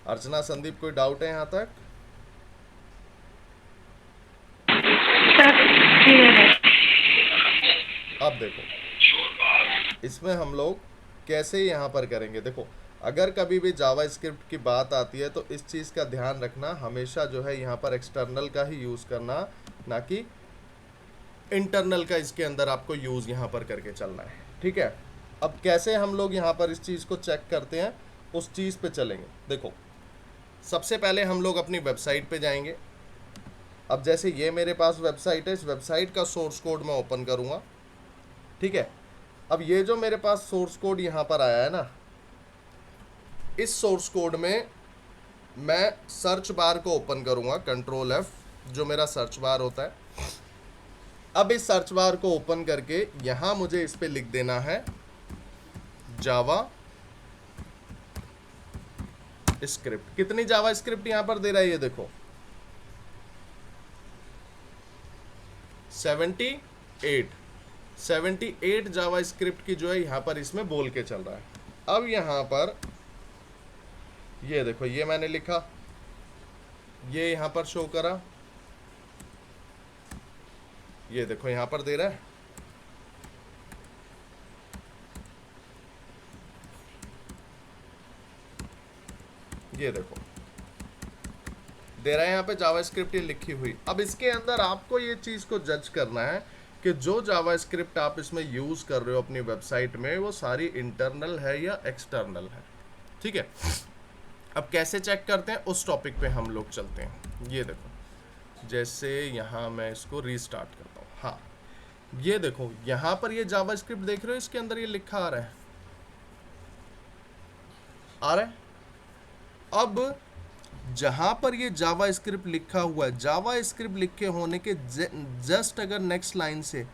अर्चना, संदीप, कोई डाउट है यहाँ तक? अब देखो इसमें हम लोग कैसे यहाँ पर करेंगे। देखो अगर कभी भी जावा स्क्रिप्ट की बात आती है तो इस चीज़ का ध्यान रखना, हमेशा जो है यहाँ पर एक्सटर्नल का ही यूज़ करना, ना कि इंटरनल का इसके अंदर आपको यूज़ यहाँ पर करके चलना है। ठीक है, अब कैसे हम लोग यहाँ पर इस चीज़ को चेक करते हैं, उस चीज़ पे चलेंगे। देखो सबसे पहले हम लोग अपनी वेबसाइट पे जाएंगे। अब जैसे ये मेरे पास वेबसाइट है, इस वेबसाइट का सोर्स कोड मैं ओपन करूँगा। ठीक है, अब ये जो मेरे पास सोर्स कोड यहाँ पर आया है ना, इस सोर्स कोड में मैं सर्च बार को ओपन करूँगा, कंट्रोल F, जो मेरा सर्च बार होता है। अब इस सर्च बार को ओपन करके यहाँ मुझे इस पे लिख देना है जावा स्क्रिप्ट। कितनी जावा स्क्रिप्ट यहाँ पर दे रहा है, ये देखो 78 जावा स्क्रिप्ट की जो है यहाँ पर इसमें बोल के चल रहा है। अब यहाँ पर ये देखो, ये मैंने लिखा, ये यहाँ पर शो करा, ये देखो यहाँ पर दे रहा है। ये देखो दे रहा है यहाँ पे जावा स्क्रिप्ट ये लिखी हुई। अब इसके अंदर आपको ये चीज़ को जज करना है कि जो जावा स्क्रिप्ट आप इसमें यूज़ कर रहे हो अपनी वेबसाइट में, वो सारी इंटरनल है या एक्सटर्नल है। ठीक है, अब कैसे चेक करते हैं उस टॉपिक पे हम लोग चलते हैं। ये देखो जैसे यहाँ मैं इसको रीस्टार्ट करता हूँ। हाँ, ये देखो यहाँ पर ये जावा स्क्रिप्ट देख रहे हो, इसके अंदर ये लिखा आ रहा है, आ रहा है। अब जहां पर ये जावा स्क्रिप्ट लिखा हुआ है, जावा स्क्रिप्ट लिखे होने के जस्ट अगर नेक्स्ट लाइन से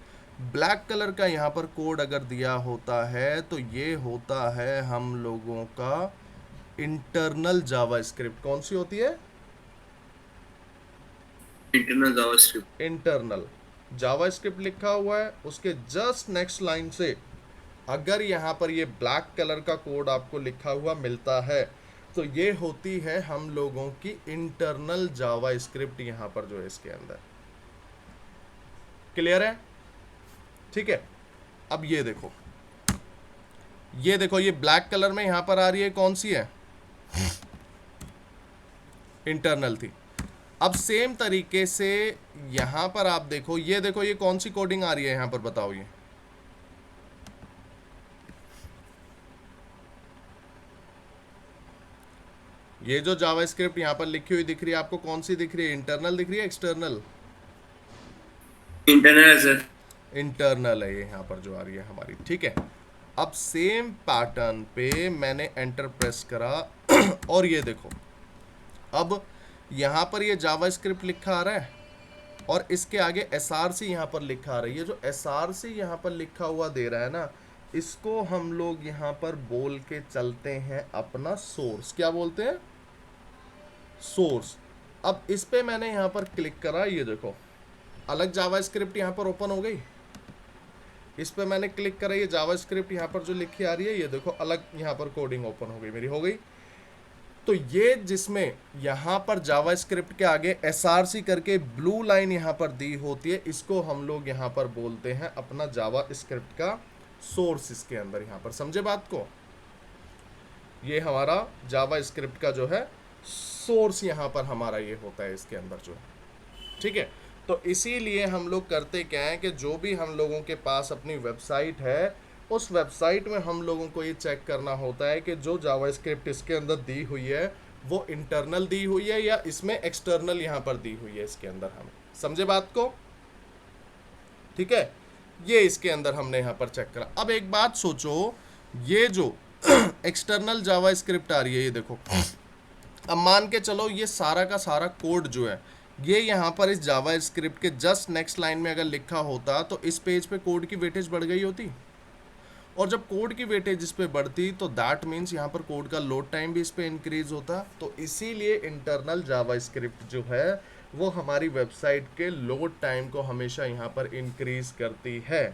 ब्लैक कलर का यहाँ पर कोड अगर दिया होता है, तो ये होता है हम लोगों का इंटरनल जावा स्क्रिप्ट। कौन सी होती है? Internal JavaScript. इंटरनल जावास्क्रिप्ट लिखा हुआ है, उसके जस्ट नेक्स्ट लाइन से अगर यहाँ पर ये ब्लैक कलर का कोड आपको लिखा हुआ मिलता है तो ये होती है हम लोगों की इंटरनल जावास्क्रिप्ट यहाँ पर जो है इसके अंदर। क्लियर है? ठीक है। अब ये देखो, ये ब्लैक कलर में यहाँ पर आ रही है, कौन सी है? इंटरनल थी। अब सेम तरीके से यहां पर आप देखो, ये कौन सी कोडिंग आ रही है यहां पर, बताओ। ये जो जावास्क्रिप्ट यहां पर लिखी हुई दिख रही है आपको, कौन सी दिख रही है? इंटरनल दिख रही है, एक्सटर्नल? इंटरनल है सर। इंटरनल है ये यहाँ पर जो आ रही है हमारी। ठीक है। अब सेम पैटर्न पे मैंने एंटर प्रेस करा और ये देखो, अब यहाँ पर ये जावास्क्रिप्ट लिखा आ रहा है और इसके आगे src यहाँ पर लिखा आ रहा है। ये जो src यहाँ पर लिखा हुआ दे रहा है ना, इसको हम लोग यहाँ पर बोल के चलते हैं अपना सोर्स। क्या बोलते हैं? सोर्स। अब इस पे मैंने यहाँ पर क्लिक करा, ये देखो अलग जावास्क्रिप्ट यहाँ पर ओपन हो गई। इस पे मैंने क्लिक करा, ये जावास्क्रिप्ट यहाँ पर जो लिखी आ रही है, ये देखो अलग यहाँ पर कोडिंग ओपन हो गई मेरी, हो गई। तो ये जिसमें यहाँ पर जावास्क्रिप्ट के आगे src करके ब्लू लाइन यहाँ पर दी होती है, इसको हम लोग यहाँ पर बोलते हैं अपना जावास्क्रिप्ट का सोर्स। इसके अंदर यहाँ पर समझे बात को? ये हमारा जावास्क्रिप्ट का जो है सोर्स यहाँ पर हमारा ये होता है इसके अंदर जो है। ठीक है। तो इसीलिए हम लोग करते क्या है कि जो भी हम लोगों के पास अपनी वेबसाइट है, उस वेबसाइट में हम लोगों को ये चेक करना होता है कि जो जावास्क्रिप्ट इसके अंदर दी हुई है वो इंटरनल दी हुई है या इसमें एक्सटर्नल यहाँ पर दी हुई है इसके अंदर। हम समझे बात को? ठीक है। ये इसके अंदर हमने यहाँ पर चेक करा। अब एक बात सोचो, ये जो एक्सटर्नल जावास्क्रिप्ट आ रही है, ये देखो, अब मान के चलो ये सारा का सारा कोड जो है ये यहाँ पर इस जावास्क्रिप्ट के जस्ट नेक्स्ट लाइन में अगर लिखा होता तो इस पेज पे कोड की वेटेज बढ़ गई होती। और जब कोड की वेटेज इस पे बढ़ती तो दैट मीन्स यहाँ पर कोड का लोड टाइम भी इस पे इंक्रीज होता। तो इसीलिए इंटरनल जावास्क्रिप्ट जो है वो हमारी वेबसाइट के लोड टाइम को हमेशा यहाँ पर इंक्रीज करती है,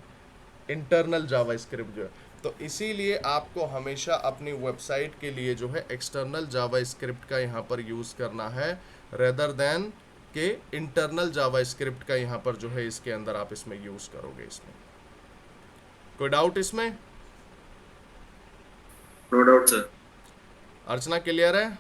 इंटरनल जावास्क्रिप्ट जो है। तो इसीलिए आपको हमेशा अपनी वेबसाइट के लिए जो है एक्सटर्नल जावास्क्रिप्ट का यहाँ पर यूज़ करना है रेदर देन के इंटरनल जावास्क्रिप्ट का यहाँ पर जो है इसके अंदर आप इसमें यूज़ करोगे। इसमें कोई डाउट इसमें? No doubt sir. Archana clear है?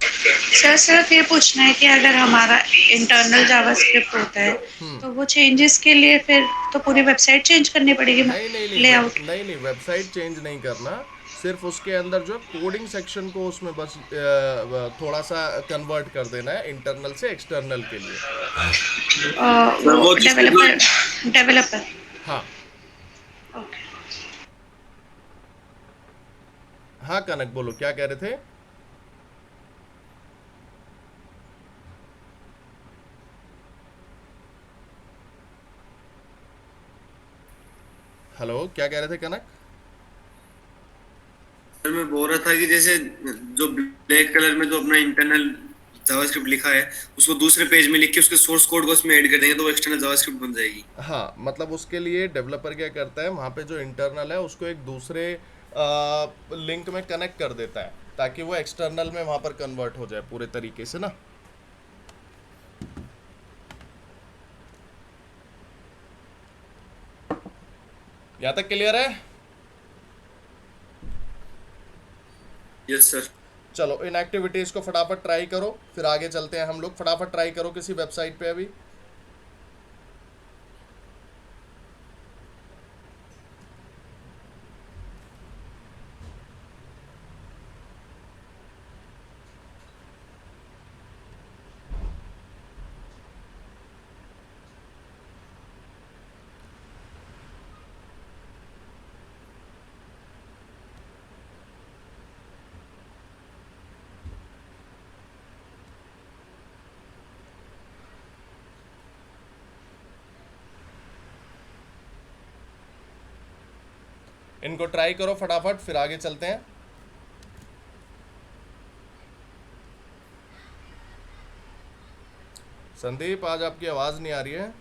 सर सिर्फ ये पूछना है कि अगर हमारा इंटरनल जावास्क्रिप्ट होता है तो वो चेंजेस के लिए फिर तो पूरी वेबसाइट चेंज करनी पड़ेगी, लेआउट? नहीं, वेबसाइट चेंज नहीं करना, सिर्फ उसके अंदर जो कोडिंग सेक्शन को उसमें बस थोड़ा सा कन्वर्ट कर देना है इंटरनल से एक्सटर्नल के लिए। वो डेवलपर। हाँ ओके। हाँ कनक बोलो, क्या कह रहे थे? हेलो, क्या कह रहे थे कनक? सर मैं बोल रहा था कि जैसे जो ब्लैक कलर में जो अपना इंटरनल जावास्क्रिप्ट लिखा है उसको दूसरे पेज में लिख के उसके सोर्स कोड को उसमें ऐड कर देंगे तो वो एक्सटर्नल जावास्क्रिप्ट बन जाएगी। हाँ, मतलब उसके लिए डेवलपर क्या करता है, वहाँ पे जो इंटरनल है उसको एक दूसरे लिंक में कनेक्ट कर देता है ताकि वो एक्सटर्नल में वहाँ पर कन्वर्ट हो जाए पूरे तरीके से ना। यहाँ तक क्लियर है? Yes sir. चलो इन एक्टिविटीज को फटाफट ट्राई करो, फिर आगे चलते हैं हम लोग। फटाफट ट्राई करो किसी वेबसाइट पे अभी। इनको ट्राई करो फटाफट, फिर आगे चलते हैं। संदीप, आज आपकी आवाज़ नहीं आ रही है।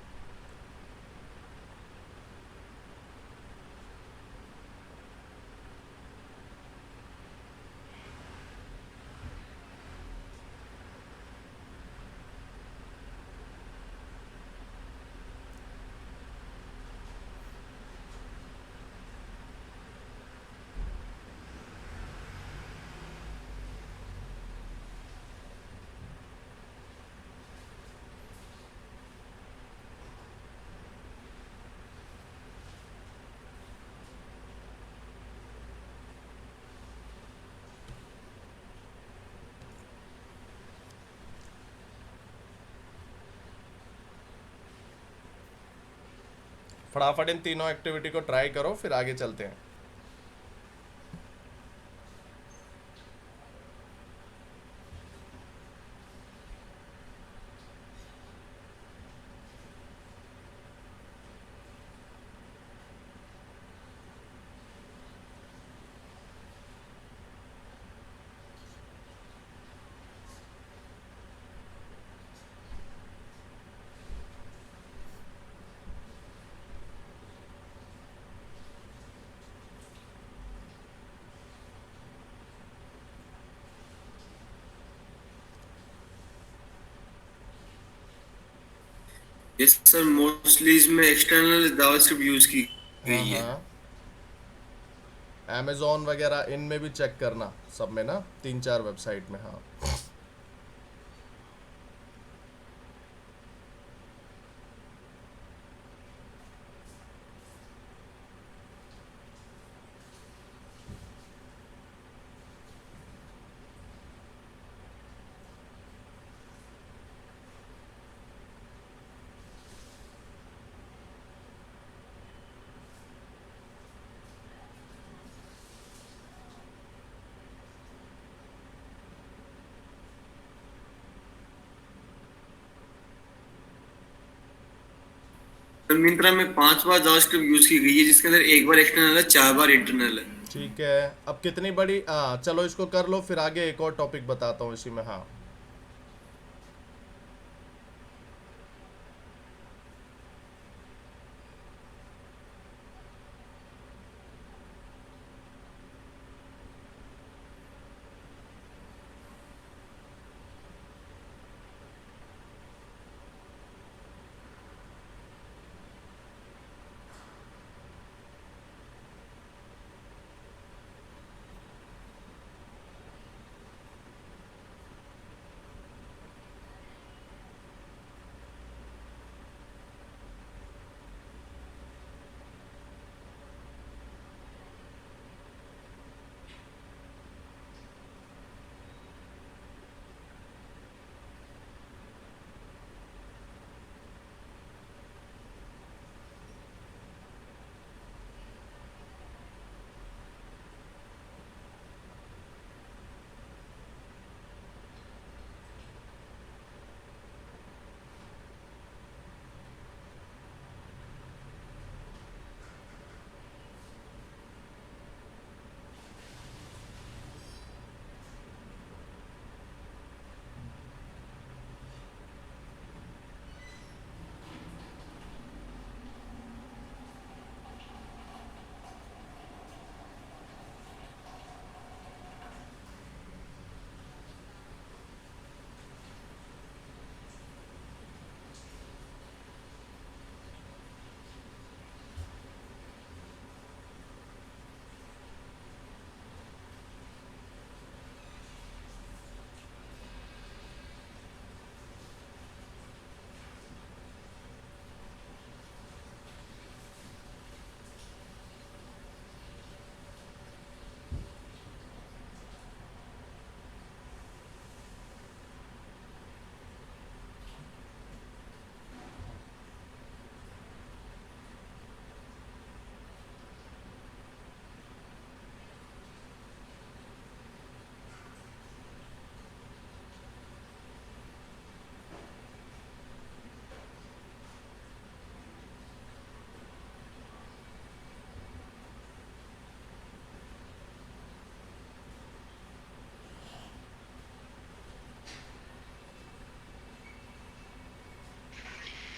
फटाफट इन तीनों एक्टिविटी को ट्राई करो, फिर आगे चलते हैं। यस सर, मोस्टली इसमें एक्सटर्नल जावास्क्रिप्ट यूज की हाँ गई है। हाँ, अमेजोन वगैरह इनमें भी चेक करना, सब में ना, 3-4 वेबसाइट में। हाँ, सर मिंत्रा में 5 बार जावास्क्रिप्ट यूज की गई है, जिसके अंदर एक बार एक्सटर्नल है, 4 बार इंटरनल है। ठीक है। अब कितनी बड़ी, हाँ चलो इसको कर लो, फिर आगे एक और टॉपिक बताता हूँ इसी में। हाँ,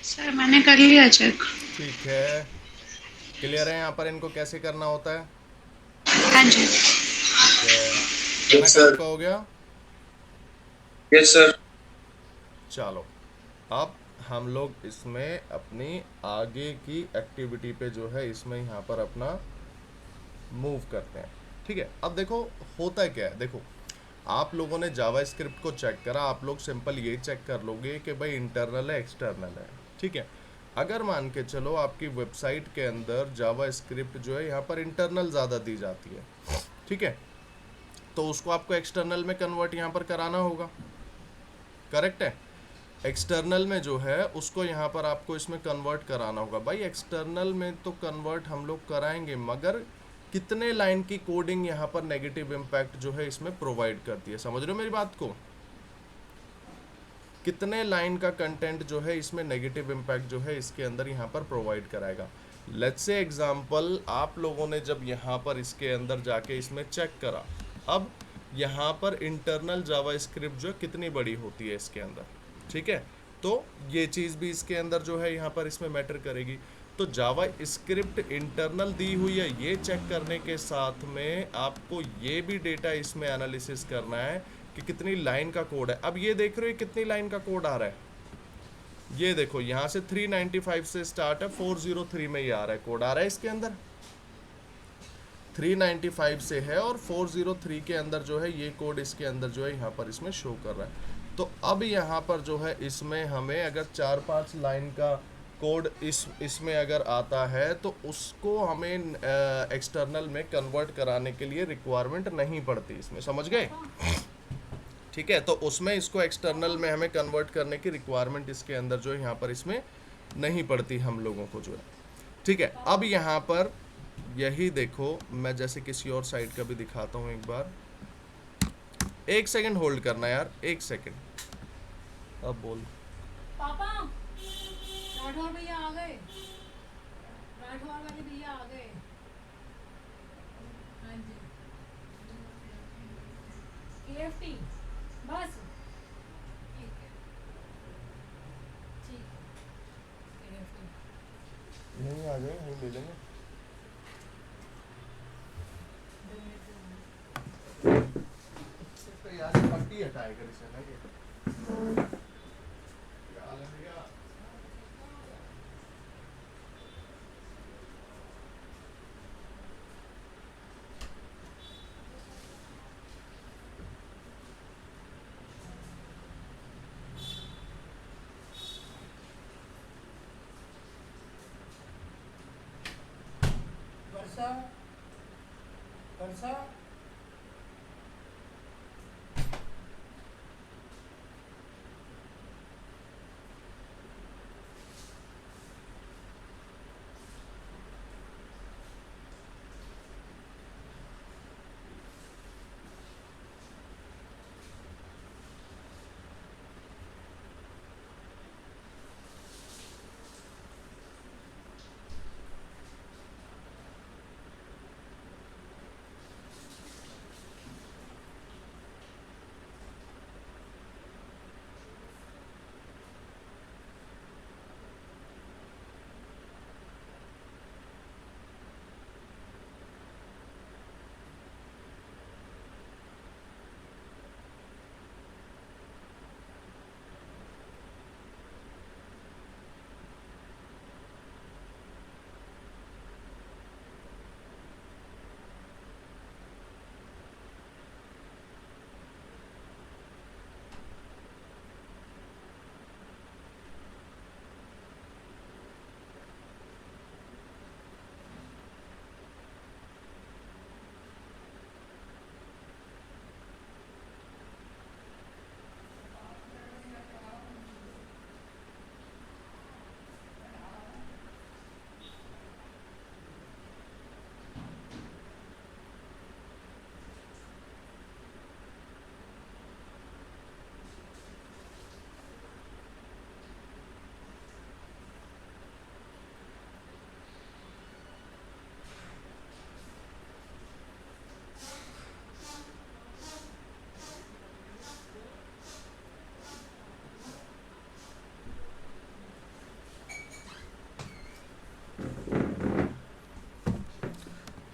सर मैंने कर लिया चेक। ठीक है, क्लियर है यहाँ पर इनको कैसे करना होता है? हाँ जी। ठीक है, यस कनक सर। आपका हो गया? Yes sir. चलो, अब हम लोग इसमें अपनी आगे की एक्टिविटी पे जो है इसमें यहाँ पर अपना मूव करते हैं। ठीक है, अब देखो होता क्या है, देखो आप लोगों ने जावा स्क्रिप्ट को चेक करा, आप लोग सिंपल ये चेक कर लोगे कि भाई इंटरनल है एक्सटर्नल है। ठीक है, अगर मान के चलो आपकी वेबसाइट के अंदर जावा स्क्रिप्ट जो है यहाँ पर इंटरनल ज़्यादा दी जाती है, ठीक है, तो उसको आपको एक्सटर्नल में कन्वर्ट यहाँ पर कराना होगा, करेक्ट है? एक्सटर्नल में जो है उसको यहाँ पर आपको इसमें कन्वर्ट कराना होगा। भाई एक्सटर्नल में तो कन्वर्ट हम लोग कराएंगे, मगर कितने लाइन की कोडिंग यहाँ पर नेगेटिव इम्पैक्ट जो है इसमें प्रोवाइड करती है, समझ रहे हो मेरी बात को? कितने लाइन का कंटेंट जो है इसमें नेगेटिव इम्पैक्ट जो है इसके अंदर यहाँ पर प्रोवाइड कराएगा। लेट्स से एग्जांपल आप लोगों ने जब यहाँ पर इसके अंदर जाके इसमें चेक करा, अब यहाँ पर इंटरनल जावा स्क्रिप्ट जो है कितनी बड़ी होती है इसके अंदर, ठीक है, तो ये चीज़ भी इसके अंदर जो है यहाँ पर इसमें मैटर करेगी। तो जावा स्क्रिप्ट इंटरनल दी हुई है, ये चेक करने के साथ में आपको ये भी डेटा इसमें एनालिसिस करना है कि कितनी लाइन का कोड है। अब ये देख रहे हो कितनी लाइन का कोड आ रहा है, ये देखो यहाँ से 395 से स्टार्ट है, 403 में ये आ रहा है, कोड आ रहा है इसके अंदर 395 से है और 403 के अंदर जो है ये कोड इसके अंदर जो है यहाँ पर इसमें शो कर रहा है। तो अब यहाँ पर जो है इसमें हमें अगर 4-5 लाइन का कोड इसमें अगर आता है तो उसको हमें एक्सटर्नल में कन्वर्ट कराने के लिए रिक्वायरमेंट नहीं पड़ती इसमें, समझ गए? ठीक है, तो उसमें इसको एक्सटर्नल में हमें कन्वर्ट करने की रिक्वायरमेंट इसके अंदर जो है यहाँ पर इसमें नहीं पड़ती हम लोगों को जो है। ठीक है, अब यहाँ पर यही देखो, मैं जैसे किसी और साइट का भी दिखाता हूँ एक बार, एक सेकंड होल्ड करना यार, एक सेकंड। अब बोल पापा, राठौर भैया आ गए, राठौर वाले भैया आ गए। हाँ जी, KFT बस ठीक है, ठीक है, KFT नहीं आ जाए, नहीं ले लेंगे। यार पट्टी हटाए कर इसे ना, क्या लगेगा? वर्षा, वर्षा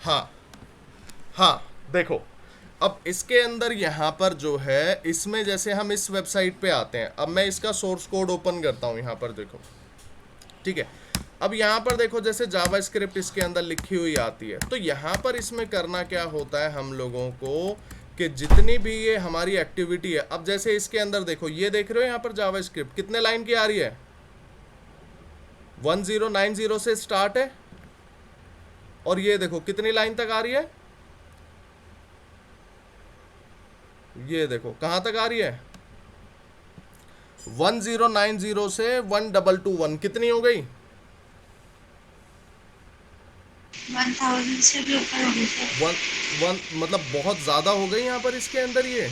हाँ हाँ, देखो अब इसके अंदर यहाँ पर जो है, इसमें जैसे हम इस वेबसाइट पे आते हैं, अब मैं इसका सोर्स कोड ओपन करता हूँ यहाँ पर, देखो ठीक है। अब यहाँ पर देखो जैसे जावा स्क्रिप्ट इसके अंदर लिखी हुई आती है, तो यहाँ पर इसमें करना क्या होता है हम लोगों को कि जितनी भी ये हमारी एक्टिविटी है, अब जैसे इसके अंदर देखो, ये देख रहे हो यहाँ पर जावा स्क्रिप्ट कितने लाइन की आ रही है, 1090 से स्टार्ट है, और ये देखो कितनी लाइन तक आ रही है, ये देखो कहाँ तक आ रही है, 1090 से 1221, कितनी हो गई, 1000 से भी ऊपर हो गई सर। वन मतलब बहुत ज़्यादा हो गई यहाँ पर इसके अंदर, ये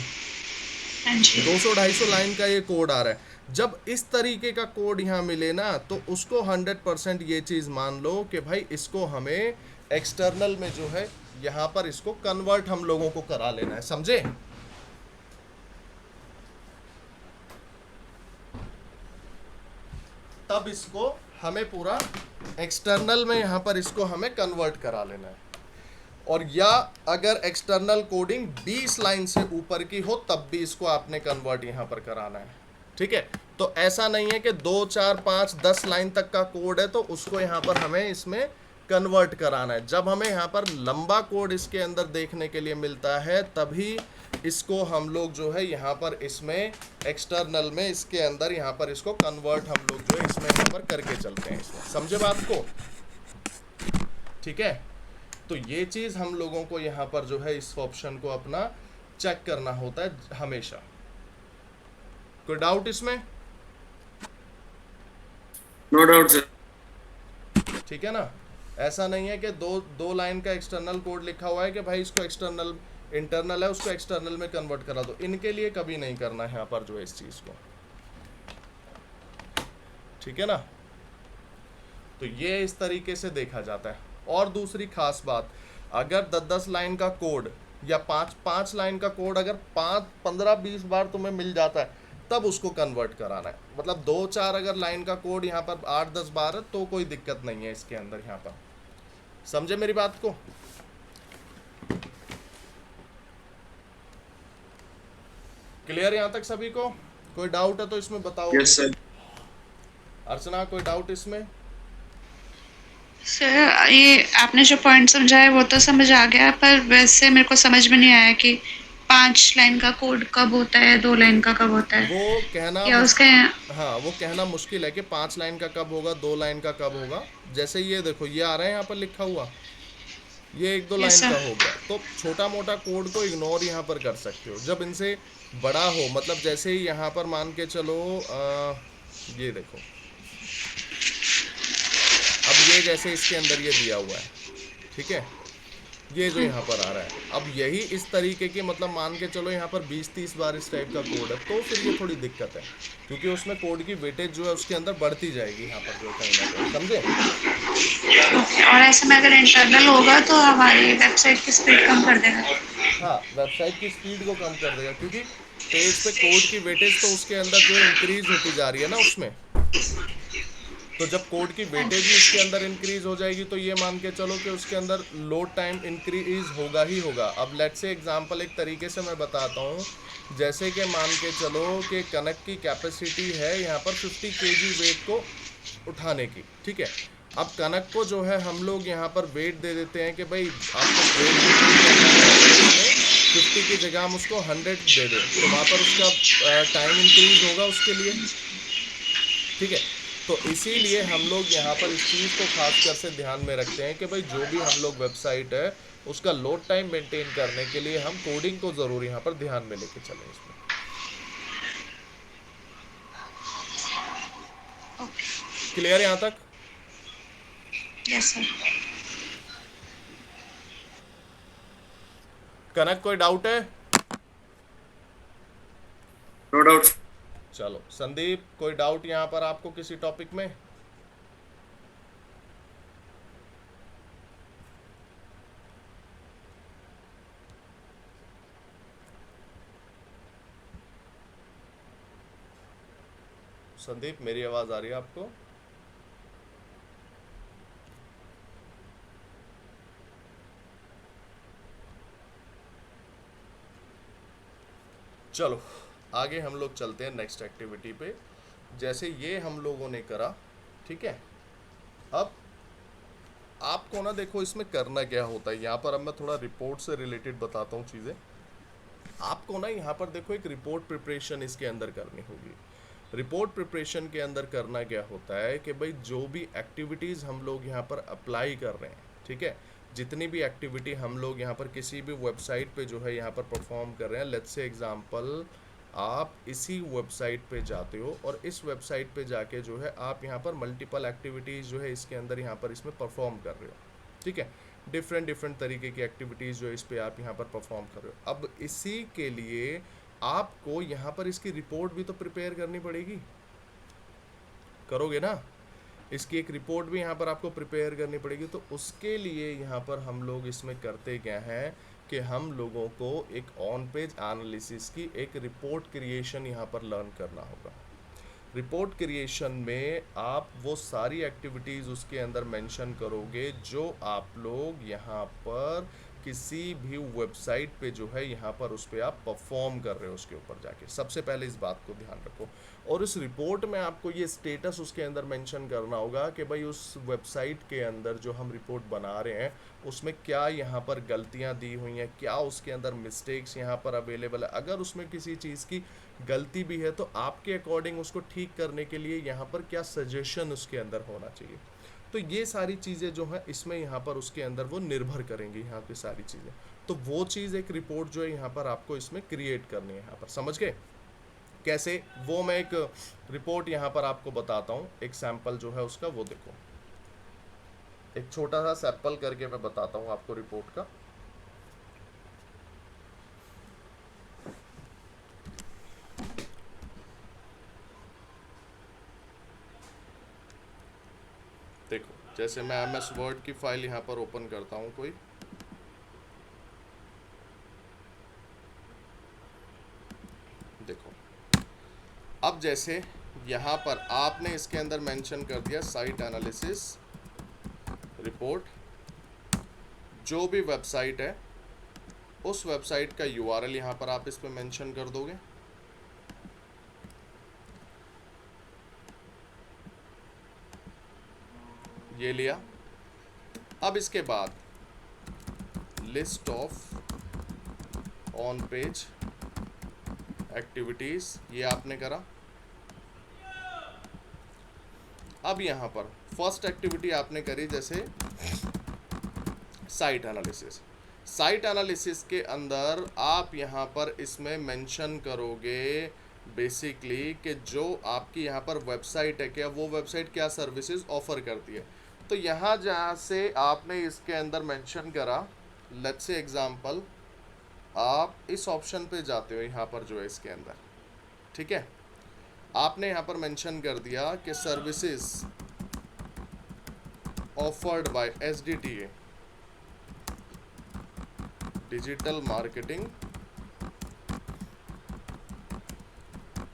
हाँ जी। 200-250 लाइन का ये कोड आ रहा है। जब इस तरीके का कोड यहाँ मिले ना, तो उसको 100% ये चीज़ मान लो कि भाई इसको हमें एक्सटर्नल में जो है यहाँ पर इसको कन्वर्ट हम लोगों को करा लेना है, समझे। तब इसको हमें पूरा एक्सटर्नल में यहाँ पर इसको हमें कन्वर्ट करा लेना है। और या अगर एक्सटर्नल कोडिंग 20 लाइन से ऊपर की हो तब भी इसको आपने कन्वर्ट यहाँ पर कराना है, ठीक है। तो ऐसा नहीं है कि 2, 4, 5, 10 लाइन तक का कोड है तो उसको यहाँ पर हमें इसमें कन्वर्ट कराना है। जब हमें यहाँ पर लंबा कोड इसके अंदर देखने के लिए मिलता है, तभी इसको हम लोग जो है यहाँ पर इसमें एक्सटर्नल में इसके अंदर यहाँ पर इसको कन्वर्ट हम लोग जो है इसमें यहाँ पर करके चलते हैं इसमें, समझे बात को, ठीक है। तो ये चीज़ हम लोगों को यहाँ पर जो है इस ऑप्शन को अपना चेक करना होता है हमेशा। कोई डाउट इसमें? No doubt sir. ठीक है ना, ऐसा नहीं है कि दो लाइन का एक्सटर्नल कोड लिखा हुआ है कि भाई इसको एक्सटर्नल, इंटरनल है उसको एक्सटर्नल में कन्वर्ट करा दो, इनके लिए कभी नहीं करना है यहाँ पर जो है इस चीज़ को, ठीक है ना। तो ये इस तरीके से देखा जाता है। और दूसरी खास बात, अगर 10-10 लाइन का कोड या 5-5 लाइन का कोड अगर 15-20 बार तुम्हें मिल जाता है, तब उसको कन्वर्ट कराना है। मतलब 2-4 अगर लाइन का कोड यहाँ पर 8-10 बार है तो कोई दिक्कत नहीं है इसके अंदर यहाँ पर, समझे मेरी बात को। क्लियर यहाँ तक सभी को? कोई डाउट है तो इसमें बताओ। Yes sir. अर्चना कोई डाउट इसमें? सर ये आपने जो पॉइंट समझाया वो तो समझ आ गया, पर वैसे मेरे को समझ में नहीं आया कि 5 लाइन का कोड कब होता है, 2 लाइन का कब होता है, वो कहना या उसके हाँ, वो कहना मुश्किल है कि 5 लाइन का कब होगा, 2 लाइन का कब होगा। जैसे ये देखो ये आ रहा है यहाँ पर लिखा हुआ, ये 1-2 Yes, लाइन sir. का हो गया, तो छोटा मोटा कोड को इग्नोर यहाँ पर कर सकते हो। जब इनसे बड़ा हो, मतलब जैसे ही यहाँ पर मान के चलो ये देखो, अब ये जैसे इसके अंदर ये दिया हुआ है, ठीक है, ये जो यहाँ पर आ रहा है, अब यही इस तरीके की, मतलब मान के चलो यहाँ पर 20-30 बार इस टाइप का कोड है, तो फिर ये थोड़ी दिक्कत है, क्योंकि उसमें कोड की वेटेज जो है उसके अंदर बढ़ती जाएगी यहाँ पर जो कहीं ना कहीं, समझे। और ऐसे में अगर इंटरनल होगा तो हमारी वेबसाइट की स्पीड कम कर देगा। हाँ, वेबसाइट की स्पीड को कम कर देगा, क्योंकि पेज पे कोड की वेटेज तो उसके अंदर जो इंक्रीज होती जा रही है ना उसमें। तो जब कोड की वेटेज ही इसके अंदर इंक्रीज हो जाएगी, तो ये मान के चलो कि उसके अंदर लोड टाइम इंक्रीज होगा ही होगा। अब लेट से एग्जांपल एक तरीके से मैं बताता हूँ, जैसे कि मान के चलो कि कनक की कैपेसिटी है यहाँ पर 50 kg वेट को उठाने की, ठीक है। अब कनक को जो है हम लोग यहाँ पर वेट दे देते हैं कि भाई आपको वेट 50 की जगह हम उसको 100 दे दें, तो वहाँ पर उसका टाइम इंक्रीज होगा उसके लिए, ठीक है। तो इसीलिए हम लोग यहाँ पर इस चीज़ को खासकर से ध्यान में रखते हैं कि भाई जो भी हम लोग वेबसाइट है उसका लोड टाइम मेंटेन करने के लिए हम कोडिंग को ज़रूर यहाँ पर ध्यान में लेके चलें इसमें। क्लियर यहाँ तक? Yes sir. कनक कोई डाउट है? No doubt. चलो संदीप, कोई डाउट यहाँ पर आपको किसी टॉपिक में? संदीप मेरी आवाज आ रही है आपको? चलो आगे हम लोग चलते हैं नेक्स्ट एक्टिविटी पे। जैसे ये हम लोगों ने करा, ठीक है, अब आपको ना देखो इसमें करना क्या होता है। यहाँ पर अब मैं थोड़ा रिपोर्ट से रिलेटेड बताता हूँ चीज़ें आपको ना। यहाँ पर देखो एक रिपोर्ट प्रिपरेशन इसके अंदर करनी होगी। रिपोर्ट प्रिपरेशन के अंदर करना क्या होता है कि भाई जो भी एक्टिविटीज़ हम लोग यहाँ पर अप्लाई कर रहे हैं, ठीक है, जितनी भी एक्टिविटी हम लोग यहाँ पर किसी भी वेबसाइट पे जो है यहाँ पर परफॉर्म कर रहे हैं, लेट्स से एग्जांपल आप इसी वेबसाइट पे जाते हो और इस वेबसाइट पे जाके जो है आप यहाँ पर मल्टीपल एक्टिविटीज़ जो है इसके अंदर यहाँ पर इसमें परफॉर्म कर रहे हो, ठीक है, डिफरेंट तरीके की एक्टिविटीज़ जो इस पे आप यहाँ पर परफॉर्म कर रहे हो। अब इसी के लिए आपको यहाँ पर इसकी रिपोर्ट भी तो प्रिपेयर करनी पड़ेगी, करोगे ना, इसकी एक रिपोर्ट भी यहाँ पर आपको प्रिपेयर करनी पड़ेगी। तो उसके लिए यहाँ पर हम लोग इसमें करते क्या हैं कि हम लोगों को एक ऑन पेज एनालिसिस की एक रिपोर्ट क्रिएशन यहाँ पर लर्न करना होगा। रिपोर्ट क्रिएशन में आप वो सारी एक्टिविटीज़ उसके अंदर मेंशन करोगे जो आप लोग यहाँ पर किसी भी वेबसाइट पे जो है यहाँ पर उस पर आप परफॉर्म कर रहे हो उसके ऊपर जाके। सबसे पहले इस बात को ध्यान रखो और उस रिपोर्ट में आपको ये स्टेटस उसके अंदर मेंशन करना होगा कि भाई उस वेबसाइट के अंदर जो हम रिपोर्ट बना रहे हैं उसमें क्या यहाँ पर गलतियाँ दी हुई हैं, क्या उसके अंदर मिस्टेक्स यहाँ पर अवेलेबल है। अगर उसमें किसी चीज़ की गलती भी है तो आपके अकॉर्डिंग उसको ठीक करने के लिए यहाँ पर क्या सजेशन उसके अंदर होना चाहिए। तो ये सारी चीज़ें जो हैं इसमें यहाँ पर उसके अंदर वो निर्भर करेंगी यहाँ की सारी चीज़ें। तो वो चीज़ एक रिपोर्ट जो है यहाँ पर आपको इसमें क्रिएट करनी है। यहाँ पर समझ गए कैसे, वो मैं एक रिपोर्ट यहाँ पर आपको बताता हूँ। एक सैंपल जो है उसका वो देखो, एक छोटा सा सैंपल करके मैं बताता हूँ आपको रिपोर्ट का। देखो जैसे मैं MS वर्ड की फाइल यहाँ पर ओपन करता हूँ कोई, देखो अब जैसे यहाँ पर आपने इसके अंदर मेंशन कर दिया साइट एनालिसिस रिपोर्ट। जो भी वेबसाइट है उस वेबसाइट का URL यहाँ पर आप इस पे मेंशन कर दोगे। ये लिया। अब इसके बाद list of on page activities ये आपने करा। अब यहाँ पर फर्स्ट एक्टिविटी आपने करी जैसे साइट एनालिसिस। साइट एनालिसिस के अंदर आप यहाँ पर इसमें मेंशन करोगे बेसिकली कि जो आपकी यहाँ पर वेबसाइट है क्या वो वेबसाइट क्या सर्विसेज ऑफर करती है। तो यहाँ जहाँ से आपने इसके अंदर मेंशन करा, लेट्स से एग्जांपल आप इस ऑप्शन पे जाते हो यहाँ पर जो है इसके अंदर, ठीक है, आपने यहाँ पर मेंशन कर दिया कि services offered by SDTA digital marketing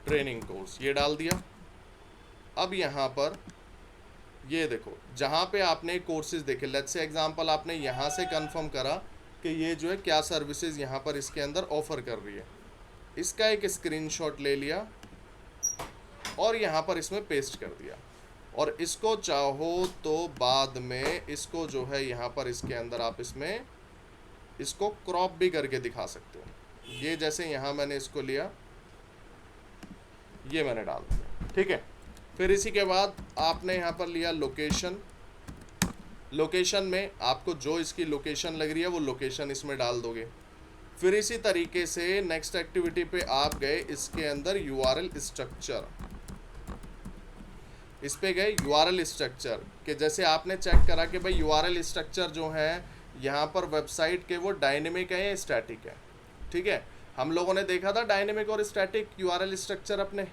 training course, ये डाल दिया। अब यहाँ पर ये देखो जहाँ पे आपने कोर्सेज देखे, लेट्स से एग्जांपल आपने यहाँ से कंफर्म करा कि ये जो है क्या सर्विसेज यहाँ पर इसके अंदर ऑफर कर रही है। इसका एक स्क्रीनशॉट ले लिया और यहाँ पर इसमें पेस्ट कर दिया और इसको चाहो तो बाद में इसको जो है यहाँ पर इसके अंदर आप इसमें इसको क्रॉप भी करके दिखा सकते हो। ये जैसे यहाँ मैंने इसको लिया, ये मैंने डाल दिया, ठीक है। फिर इसी के बाद आपने यहाँ पर लिया लोकेशन। लोकेशन में आपको जो इसकी लोकेशन लग रही है वो लोकेशन इसमें डाल दोगे। फिर इसी तरीके से नेक्स्ट एक्टिविटी पे आप गए, इसके अंदर URL स्ट्रक्चर, इस पे गए URL स्ट्रक्चर के जैसे आपने चेक करा कि भाई URL स्ट्रक्चर जो है यहाँ पर वेबसाइट के वो डायनेमिक है या स्टैटिक है, ठीक है। हम लोगों ने देखा था डायनेमिक और स्टैटिक URL स्ट्रक्चर अपने,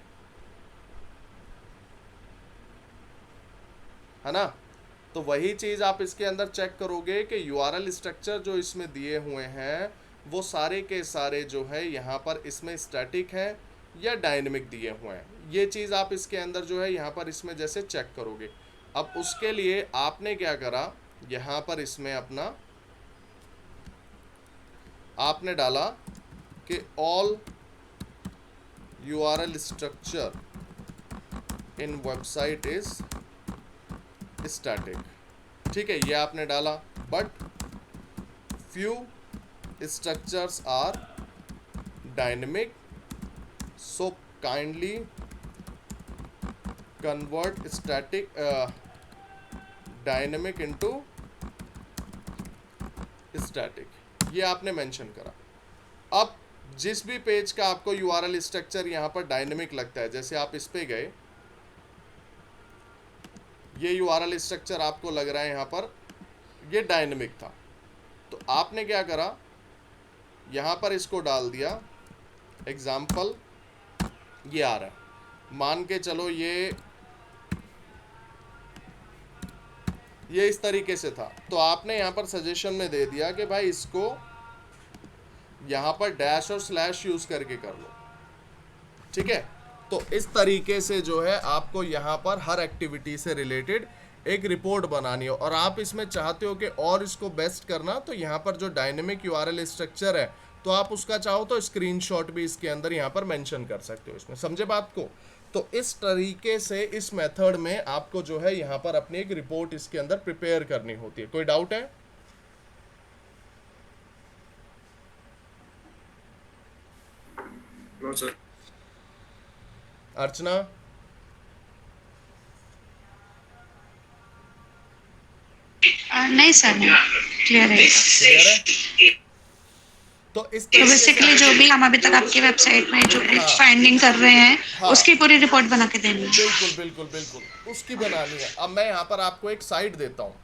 है ना। तो वही चीज़ आप इसके अंदर चेक करोगे कि URL स्ट्रक्चर जो इसमें दिए हुए हैं वो सारे के सारे जो है यहाँ पर इसमें स्टैटिक है या डायनेमिक दिए हुए हैं। ये चीज़ आप इसके अंदर जो है यहाँ पर इसमें जैसे चेक करोगे। अब उसके लिए आपने क्या करा, यहाँ पर इसमें अपना आपने डाला कि all URL structure in website is static. ठीक है, ये आपने डाला, but few structures are dynamic, so kindly convert static dynamic into static. ये आपने मेंशन करा. अब जिस भी पेज का आपको URL स्ट्रक्चर यहाँ पर डायनेमिक लगता है, जैसे आप इस पे गए, ये URL स्ट्रक्चर आपको लग रहा है यहाँ पर ये डायनेमिक था, तो आपने क्या करा, यहाँ पर इसको डाल दिया. एग्जाम्पल ये आ रहा है, मान के चलो ये इस तरीके से था, तो आपने यहाँ पर सजेशन में दे दिया कि भाई इसको यहाँ पर डैश और स्लैश यूज करके कर लो. ठीक है, तो इस तरीके से जो है आपको यहाँ पर हर एक्टिविटी से रिलेटेड एक रिपोर्ट बनानी हो, और आप इसमें चाहते हो कि और इसको बेस्ट करना, तो यहाँ पर जो डायनेमिक URL स्ट्रक्चर है, तो आप उसका चाहो तो स्क्रीनशॉट भी इसके अंदर यहाँ पर मेंशन कर सकते हो. इसमें समझे बात को? तो इस तरीके से इस मेथड में आपको जो है यहाँ पर अपनी एक रिपोर्ट इसके अंदर प्रिपेयर करनी होती है. कोई डाउट है? No sir. अर्चना, नहीं सर, क्लियर है. क्लियर है? तो इस तो तरीके से बेसिकली जो भी हम अभी तक आपकी वेबसाइट में जो भी फाइंडिंग कर रहे हैं, हाँ. उसकी पूरी रिपोर्ट बना के देनी है. बिल्कुल बिल्कुल बिल्कुल उसकी बनानी है. अब मैं यहाँ पर आपको एक साइट देता हूँ,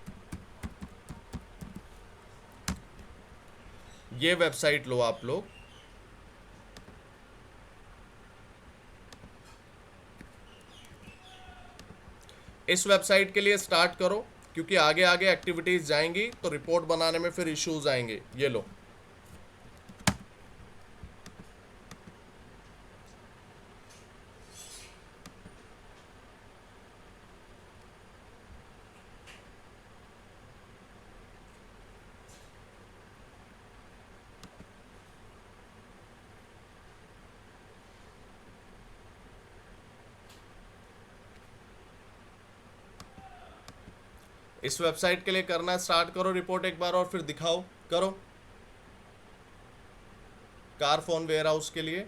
ये वेबसाइट लो आप लोग. इस वेबसाइट के लिए स्टार्ट करो, क्योंकि आगे आगे एक्टिविटीज जाएंगी तो रिपोर्ट बनाने में फिर इश्यूज आएंगे. ये लो, इस वेबसाइट के लिए करना स्टार्ट करो रिपोर्ट एक बार, और फिर दिखाओ. करो कार फोन वेयर हाउस के लिए.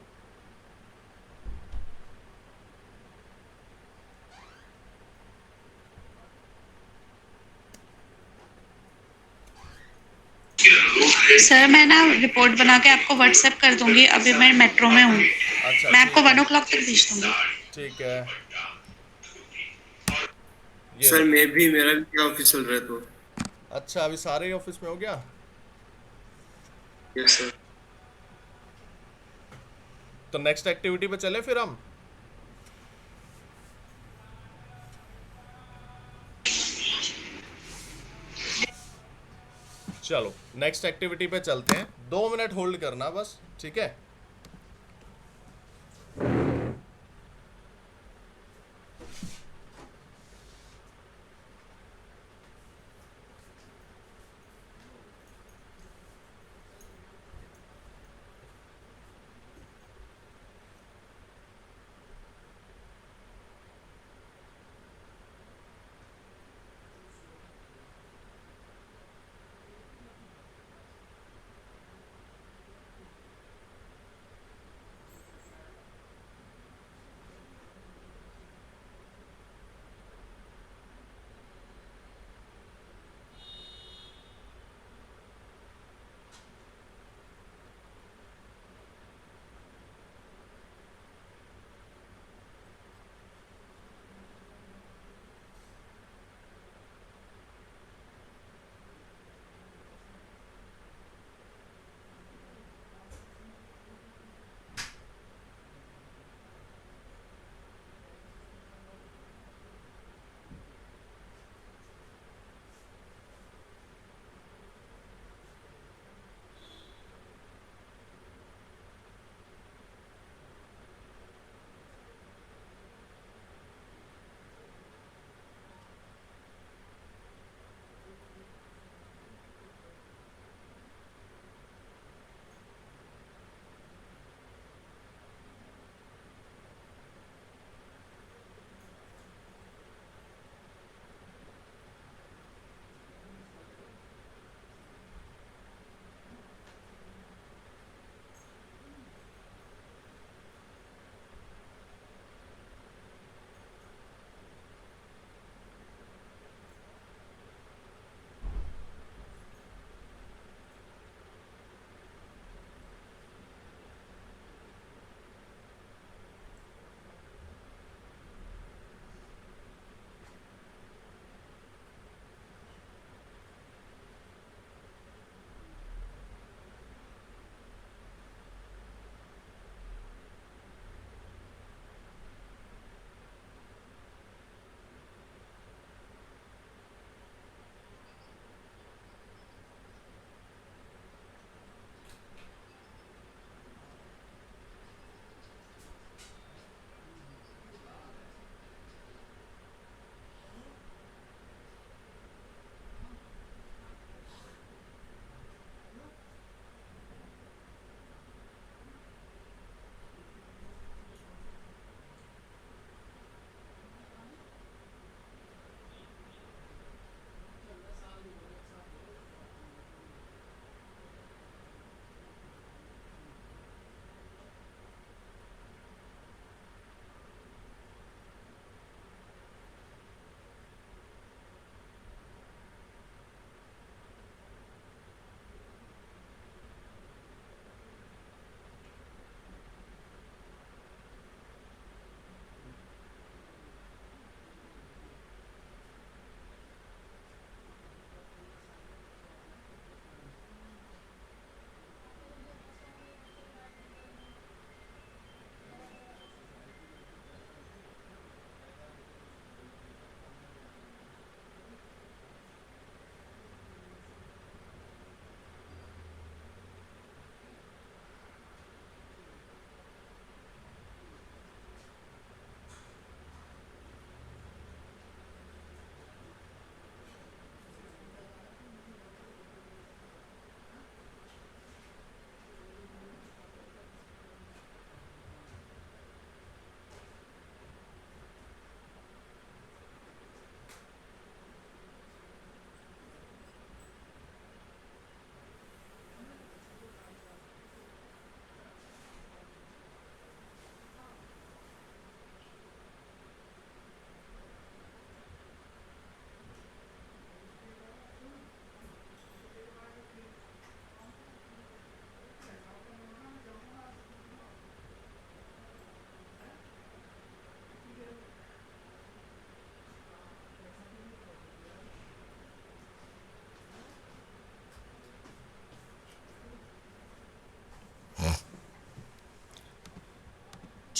सर मैं ना रिपोर्ट बना के आपको व्हाट्सएप कर दूंगी. अभी मैं मेट्रो में हूँ, अच्छा, मैं आपको ठीक है. 1 o'clock तक भेज दूंगी. ठीक है, ये सर लो. मेरा भी क्या ऑफिस चल रहा है तो. अच्छा, अभी सारे ही ऑफिस में हो गया. Yes sir. तो नेक्स्ट एक्टिविटी पे चले फिर हम. चलो नेक्स्ट एक्टिविटी पे चलते हैं. 2 मिनट होल्ड करना बस. ठीक है,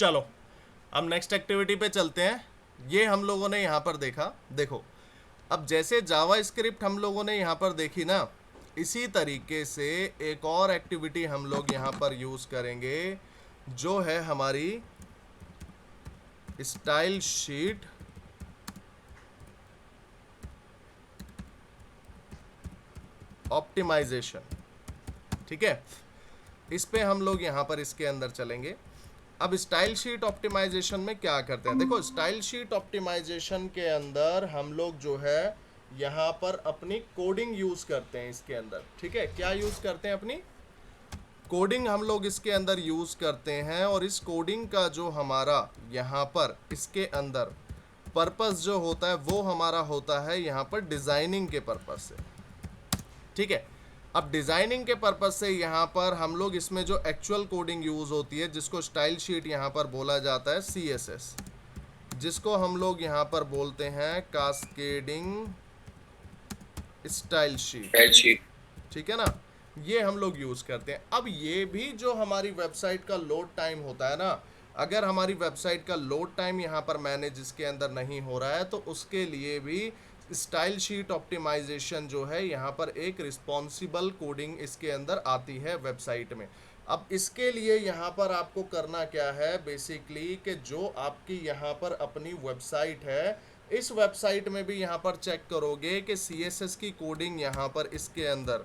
चलो अब नेक्स्ट एक्टिविटी पे चलते हैं। ये हम लोगों ने यहाँ पर देखा, देखो अब जैसे जावा स्क्रिप्ट हम लोगों ने यहाँ पर देखी ना, इसी तरीके से एक और एक्टिविटी हम लोग यहाँ पर यूज करेंगे जो है हमारी स्टाइल शीट ऑप्टिमाइजेशन। ठीक है, इस पे हम लोग यहाँ पर इसके अंदर चलेंगे। अब स्टाइल शीट ऑप्टिमाइजेशन में क्या करते हैं, देखो स्टाइल शीट ऑप्टिमाइजेशन के अंदर हम लोग जो है यहाँ पर अपनी कोडिंग यूज करते हैं इसके अंदर। ठीक है, क्या यूज करते हैं, अपनी कोडिंग हम लोग इसके अंदर यूज करते हैं। और इस कोडिंग का जो हमारा यहाँ पर इसके अंदर पर्पस जो होता है वो हमारा होता है यहाँ पर डिजाइनिंग के पर्पस से। ठीक है, अब डिजाइनिंग के पर्पस से यहाँ पर हम लोग इसमें जो एक्चुअल कोडिंग यूज होती है जिसको स्टाइल शीट यहाँ पर बोला जाता है CSS, जिसको हम लोग यहाँ पर बोलते हैं कास्केडिंग स्टाइल शीट। ठीक है ना, ये हम लोग यूज करते हैं। अब ये भी जो हमारी वेबसाइट का लोड टाइम होता है ना, अगर हमारी वेबसाइट का लोड टाइम यहाँ पर मैनेज इसके अंदर नहीं हो रहा है तो उसके लिए भी स्टाइल शीट ऑप्टिमाइजेशन जो है यहाँ पर एक रिस्पॉन्सिबल कोडिंग इसके अंदर आती है वेबसाइट में। अब इसके लिए यहाँ पर आपको करना क्या है बेसिकली, कि जो आपकी यहाँ पर अपनी वेबसाइट है, इस वेबसाइट में भी यहाँ पर चेक करोगे कि CSS की कोडिंग यहाँ पर इसके अंदर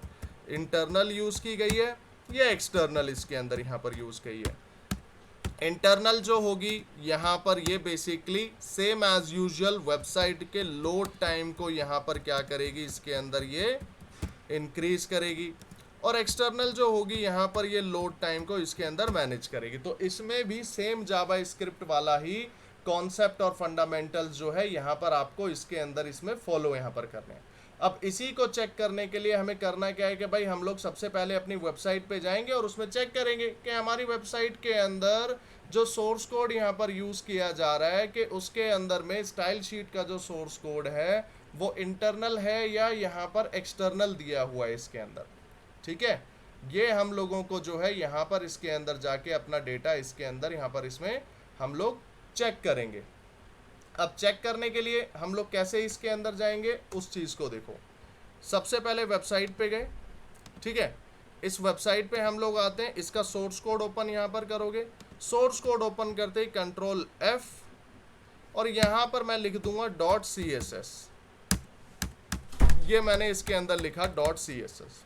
इंटरनल यूज़ की गई है या एक्सटर्नल इसके अंदर यहाँ पर यूज़ की है। इंटरनल जो होगी यहाँ पर ये basically same as usual website के लोड टाइम को यहाँ पर क्या करेगी, इसके अंदर ये इंक्रीज करेगी। और एक्सटर्नल जो होगी यहाँ पर ये लोड टाइम को इसके अंदर मैनेज करेगी। तो इसमें भी सेम जावा स्क्रिप्ट वाला ही कॉन्सेप्ट और फंडामेंटल्स जो है यहाँ पर आपको इसके अंदर इसमें फॉलो यहाँ पर करने हैं। अब इसी को चेक करने के लिए हमें करना क्या है कि भाई हम लोग सबसे पहले अपनी वेबसाइट पे जाएंगे और उसमें चेक करेंगे कि हमारी वेबसाइट के अंदर जो सोर्स कोड यहाँ पर यूज़ किया जा रहा है कि उसके अंदर में स्टाइल शीट का जो सोर्स कोड है वो इंटरनल है या यहाँ पर एक्सटर्नल दिया हुआ है इसके अंदर। ठीक है, ये हम लोगों को जो है यहाँ पर इसके अंदर जाके अपना डेटा इसके अंदर यहाँ पर इसमें हम लोग चेक करेंगे। अब चेक करने के लिए हम लोग कैसे इसके अंदर जाएंगे उस चीज़ को देखो। सबसे पहले वेबसाइट पे गए, ठीक है, इस वेबसाइट पे हम लोग आते हैं, इसका सोर्स कोड ओपन यहाँ पर करोगे। सोर्स कोड ओपन करते ही कंट्रोल F और यहाँ पर मैं लिख दूंगा .css। ये मैंने इसके अंदर लिखा .css।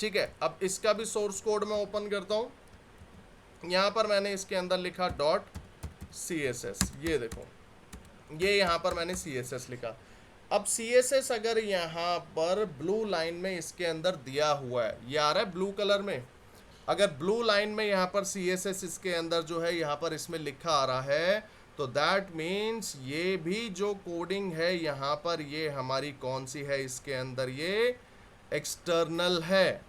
ठीक है, अब इसका भी सोर्स कोड मैं ओपन करता हूँ, यहाँ पर मैंने इसके अंदर लिखा .css। ये देखो, ये यहाँ पर मैंने CSS लिखा। अब CSS अगर यहाँ पर ब्लू लाइन में इसके अंदर दिया हुआ है, ये आ रहा है ब्लू कलर में, अगर ब्लू लाइन में यहाँ पर CSS इसके अंदर जो है यहाँ पर इसमें लिखा आ रहा है तो दैट मीन्स ये भी जो कोडिंग है यहाँ पर ये हमारी कौन सी है, इसके अंदर ये एक्सटर्नल है।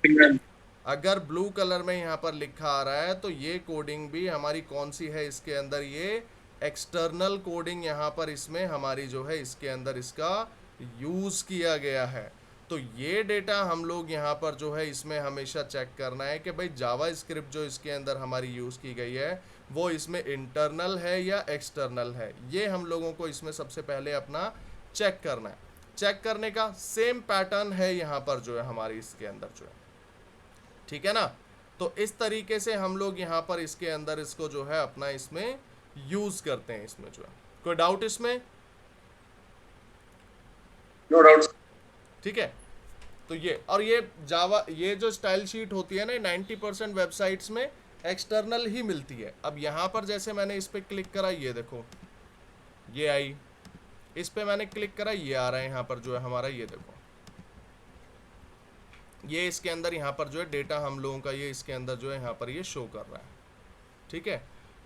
अगर ब्लू कलर में यहाँ पर लिखा आ रहा है तो ये कोडिंग भी हमारी कौन सी है, इसके अंदर ये एक्सटर्नल कोडिंग यहाँ पर इसमें हमारी जो है इसके अंदर इसका यूज़ किया गया है। तो ये डेटा हम लोग यहाँ पर जो है इसमें हमेशा चेक करना है कि भाई जावा स्क्रिप्ट जो इसके अंदर हमारी यूज़ की गई है वो इसमें इंटरनल है या एक्सटर्नल है। ये हम लोगों को इसमें सबसे पहले अपना चेक करना है। चेक करने का सेम पैटर्न है यहाँ पर जो है हमारी इसके अंदर जो है, ठीक है ना। तो इस तरीके से हम लोग यहाँ पर इसके अंदर इसको जो है अपना इसमें यूज करते हैं। इसमें जो है कोई डाउट इसमें? No doubt. ठीक है, तो ये और ये जावा ये जो स्टाइल शीट होती है ना 90% वेबसाइट्स में एक्सटर्नल ही मिलती है। अब यहाँ पर जैसे मैंने इस पर क्लिक करा, ये देखो ये आई, इस पे मैंने क्लिक करा, ये आ रहा है यहाँ पर जो है हमारा, ये देखो ये इसके अंदर यहाँ पर जो है डेटा हम लोगों का ये इसके अंदर जो है यहाँ पर ये शो कर रहा है। ठीक है,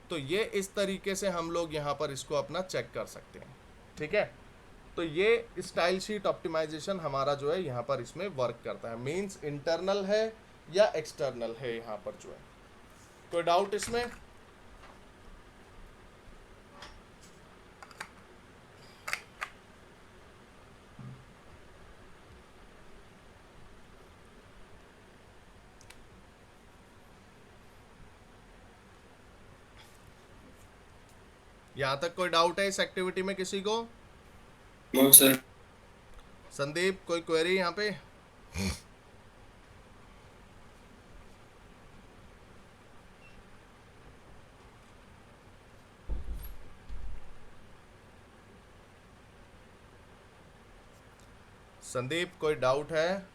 तो ये इस तरीके से हम लोग यहाँ पर इसको अपना चेक कर सकते हैं। ठीक है, तो ये स्टाइल शीट ऑप्टिमाइजेशन हमारा जो है यहाँ पर इसमें वर्क करता है, मींस इंटरनल है या एक्सटर्नल है यहाँ पर जो है। कोई डाउट इसमें? यहाँ तक कोई डाउट है इस एक्टिविटी में किसी को? No sir. संदीप कोई क्वेरी यहाँ पे? संदीप कोई डाउट है?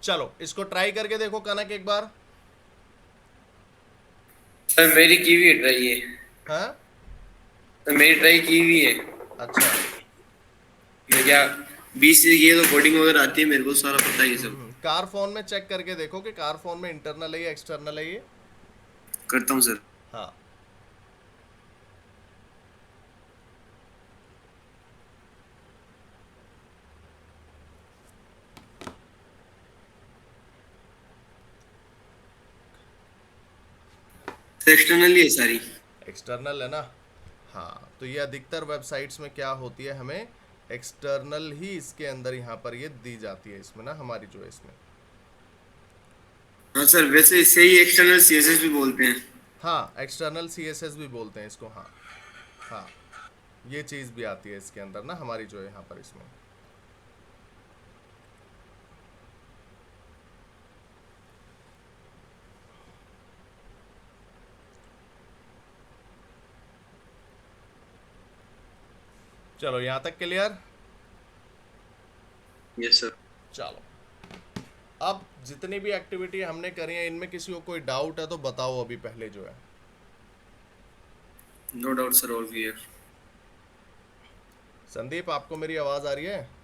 चलो इसको ट्राई करके देखो कनक एक बार। सर मेरी की हुई है ट्राई ये। हाँ सर मेरी ट्राई की हुई है। अच्छा। मैं क्या 20 ये तो कोडिंग वगैरह आती है, मेरे को सारा पता है ये सब। कार फोन में चेक करके देखो कि कार फोन में इंटरनल है या एक्सटर्नल है ये। करता हूँ सर। हाँ एक्सटर्नली है सारी। एक्सटर्नल है ना। हाँ तो ये अधिकतर वेबसाइट्स में क्या होती है, हमें एक्सटर्नल ही इसके अंदर यहाँ पर ये दी जाती है इसमें ना, हमारी जो है इसमें। हाँ सर, वैसे इसे ही एक्सटर्नल सीएसएस भी बोलते हैं। हाँ एक्सटर्नल सीएसएस भी बोलते हैं इसको। हाँ हाँ ये चीज़ भी आती है इसके अंदर ना, हमारी जो है यहाँ पर इसमें। चलो यहाँ तक क्लियर? Yes sir. चलो अब जितनी भी एक्टिविटी हमने करी है इनमें किसी को कोई डाउट है तो बताओ अभी पहले जो है। No doubt sir, all clear. Sandeep आपको मेरी आवाज आ रही है?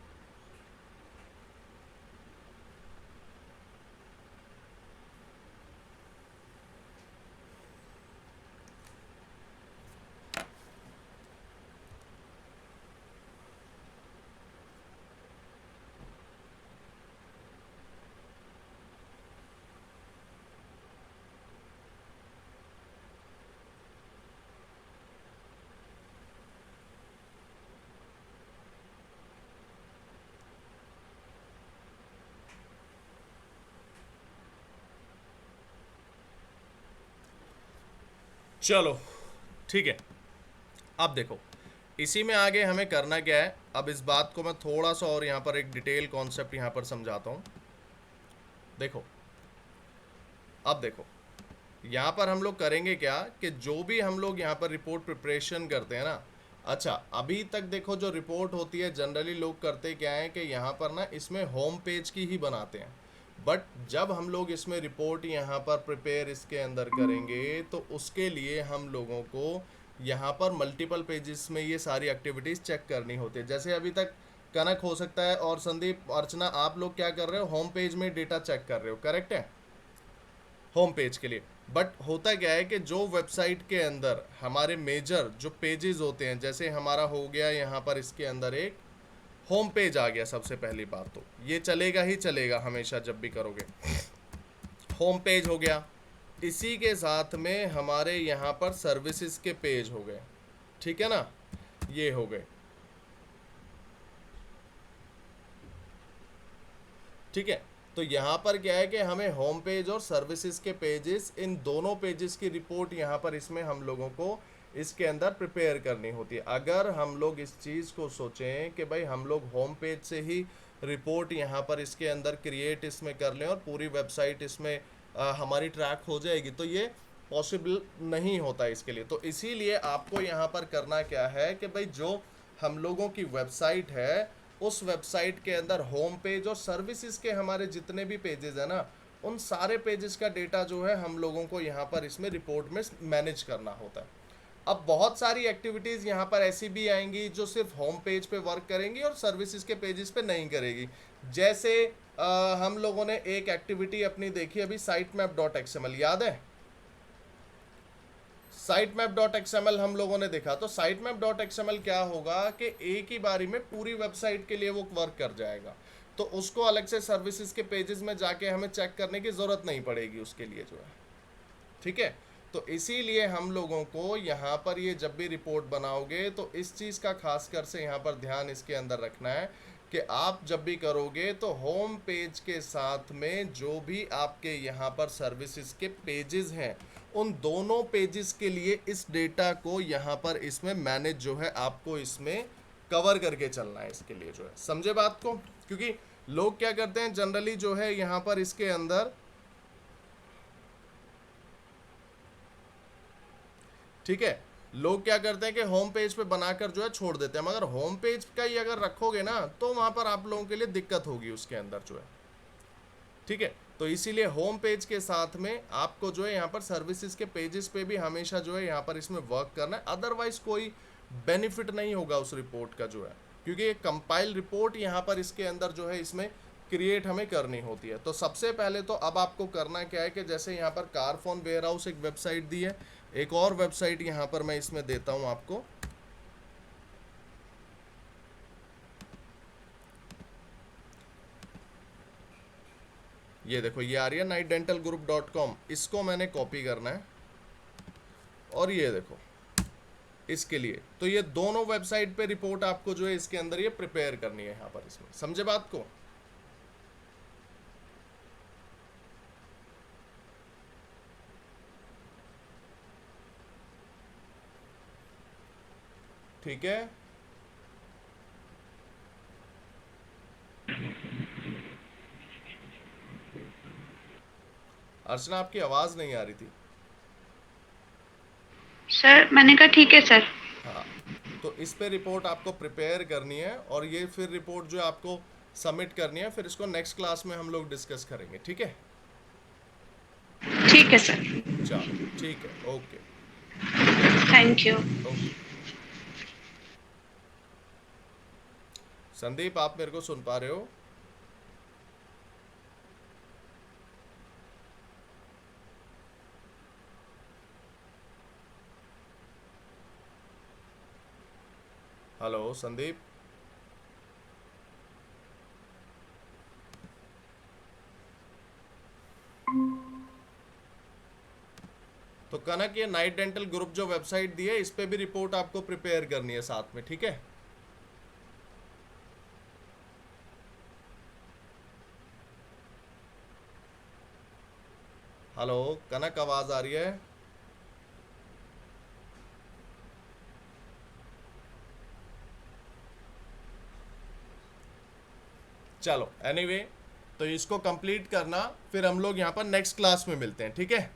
चलो ठीक है। अब देखो इसी में आगे हमें करना क्या है, अब इस बात को मैं थोड़ा सा और यहाँ पर एक डिटेल कॉन्सेप्ट यहाँ पर समझाता हूँ। देखो अब देखो यहाँ पर हम लोग करेंगे क्या कि जो भी हम लोग यहाँ पर रिपोर्ट प्रिपरेशन करते हैं ना, अच्छा अभी तक देखो जो रिपोर्ट होती है जनरली लोग करते क्या है कि यहाँ पर ना इसमें होम पेज की ही बनाते हैं, बट जब हम लोग इसमें रिपोर्ट यहाँ पर प्रिपेयर इसके अंदर करेंगे तो उसके लिए हम लोगों को यहाँ पर मल्टीपल पेजेस में ये सारी एक्टिविटीज़ चेक करनी होती है। जैसे अभी तक कनक हो सकता है और संदीप अर्चना आप लोग क्या कर रहे हो, होम पेज में डेटा चेक कर रहे हो, करेक्ट है, होम पेज के लिए। बट होता क्या है कि जो वेबसाइट के अंदर हमारे मेजर जो पेजेस होते हैं, जैसे हमारा हो गया यहाँ पर इसके अंदर एक होम पेज आ गया, सबसे पहली बात तो ये चलेगा ही चलेगा हमेशा जब भी करोगे, होम पेज हो गया। इसी के साथ में हमारे यहाँ पर सर्विसेज के पेज हो गए, ठीक है ना, ये हो गए, ठीक है। तो यहाँ पर क्या है कि हमें होम पेज और सर्विसेज के पेजेस, इन दोनों पेजेस की रिपोर्ट यहाँ पर इसमें हम लोगों को इसके अंदर प्रिपेयर करनी होती है। अगर हम लोग इस चीज़ को सोचें कि भाई हम लोग होम पेज से ही रिपोर्ट यहाँ पर इसके अंदर क्रिएट इसमें कर लें और पूरी वेबसाइट इसमें हमारी ट्रैक हो जाएगी, तो ये पॉसिबल नहीं होता इसके लिए। तो इसीलिए आपको यहाँ पर करना क्या है कि भाई जो हम लोगों की वेबसाइट है उस वेबसाइट के अंदर होम पेज और सर्विसेज के हमारे जितने भी पेजेस है ना, उन सारे पेजेस का डेटा जो है हम लोगों को यहाँ पर इसमें रिपोर्ट में मैनेज करना होता है। अब बहुत सारी एक्टिविटीज़ यहाँ पर ऐसी भी आएंगी जो सिर्फ होम पेज पे वर्क करेंगी और सर्विसेज के पेजेस पे नहीं करेगी। जैसे हम लोगों ने एक एक्टिविटी अपनी देखी अभी, sitemap.xml, याद है? sitemap.xml हम लोगों ने देखा। तो sitemap.xml क्या होगा कि एक ही बारी में पूरी वेबसाइट के लिए वो वर्क कर जाएगा, तो उसको अलग से सर्विसेज के पेजेस में जाके हमें चेक करने की ज़रूरत नहीं पड़ेगी उसके लिए जो है, ठीक है। तो इसीलिए हम लोगों को यहाँ पर ये जब भी रिपोर्ट बनाओगे तो इस चीज़ का खासकर से यहाँ पर ध्यान इसके अंदर रखना है कि आप जब भी करोगे तो होम पेज के साथ में जो भी आपके यहाँ पर सर्विसेज के पेजेस हैं उन दोनों पेजेस के लिए इस डेटा को यहाँ पर इसमें मैनेज जो है आपको इसमें कवर करके चलना है। इसके लिए जो है समझे बात को, क्योंकि लोग क्या करते हैं जनरली जो है यहाँ पर इसके अंदर, ठीक है, लोग क्या करते हैं कि होम पेज पे बनाकर जो है छोड़ देते हैं, मगर होम पेज का ही अगर रखोगे ना तो वहां पर आप लोगों के लिए दिक्कत होगी उसके अंदर जो है, ठीक है। तो इसीलिए होम पेज के साथ में आपको जो है यहाँ पर सर्विसेज के पेजेस पे भी हमेशा जो है यहाँ पर इसमें वर्क करना है, अदरवाइज कोई बेनिफिट नहीं होगा उस रिपोर्ट का जो है, क्योंकि ये कंपाइल रिपोर्ट यहाँ पर इसके अंदर जो है इसमें क्रिएट हमें करनी होती है। तो सबसे पहले तो अब आपको करना क्या है कि जैसे यहाँ पर कारफोन वेयरहाउस एक वेबसाइट दी है, एक और वेबसाइट यहाँ पर मैं इसमें देता हूँ आपको, ये देखो ये आ रही है nightdentalgroup.com, इसको मैंने कॉपी करना है और ये देखो इसके लिए, तो ये दोनों वेबसाइट पे रिपोर्ट आपको जो है इसके अंदर ये प्रिपेयर करनी है यहाँ पर इसमें, समझे बात को। ठीक है, अर्चना आपकी आवाज नहीं आ रही थी। सर मैंने कहा ठीक है सर। हाँ, तो इस पे रिपोर्ट आपको प्रिपेयर करनी है और ये फिर रिपोर्ट जो आपको सबमिट करनी है, फिर इसको नेक्स्ट क्लास में हम लोग डिस्कस करेंगे, ठीक है। ठीक है सर। चलो ठीक है, okay, thank you. Okay. Sandeep आप मेरे को सुन पा रहे हो? हेलो संदीप, तो कनक ये नाइट डेंटल ग्रुप जो वेबसाइट दी है इस पे भी रिपोर्ट आपको प्रिपेयर करनी है साथ में, ठीक है। हेलो कनक आवाज आ रही है? चलो एनीवे, तो इसको कंप्लीट करना, फिर हम लोग यहाँ पर नेक्स्ट क्लास में मिलते हैं, ठीक है।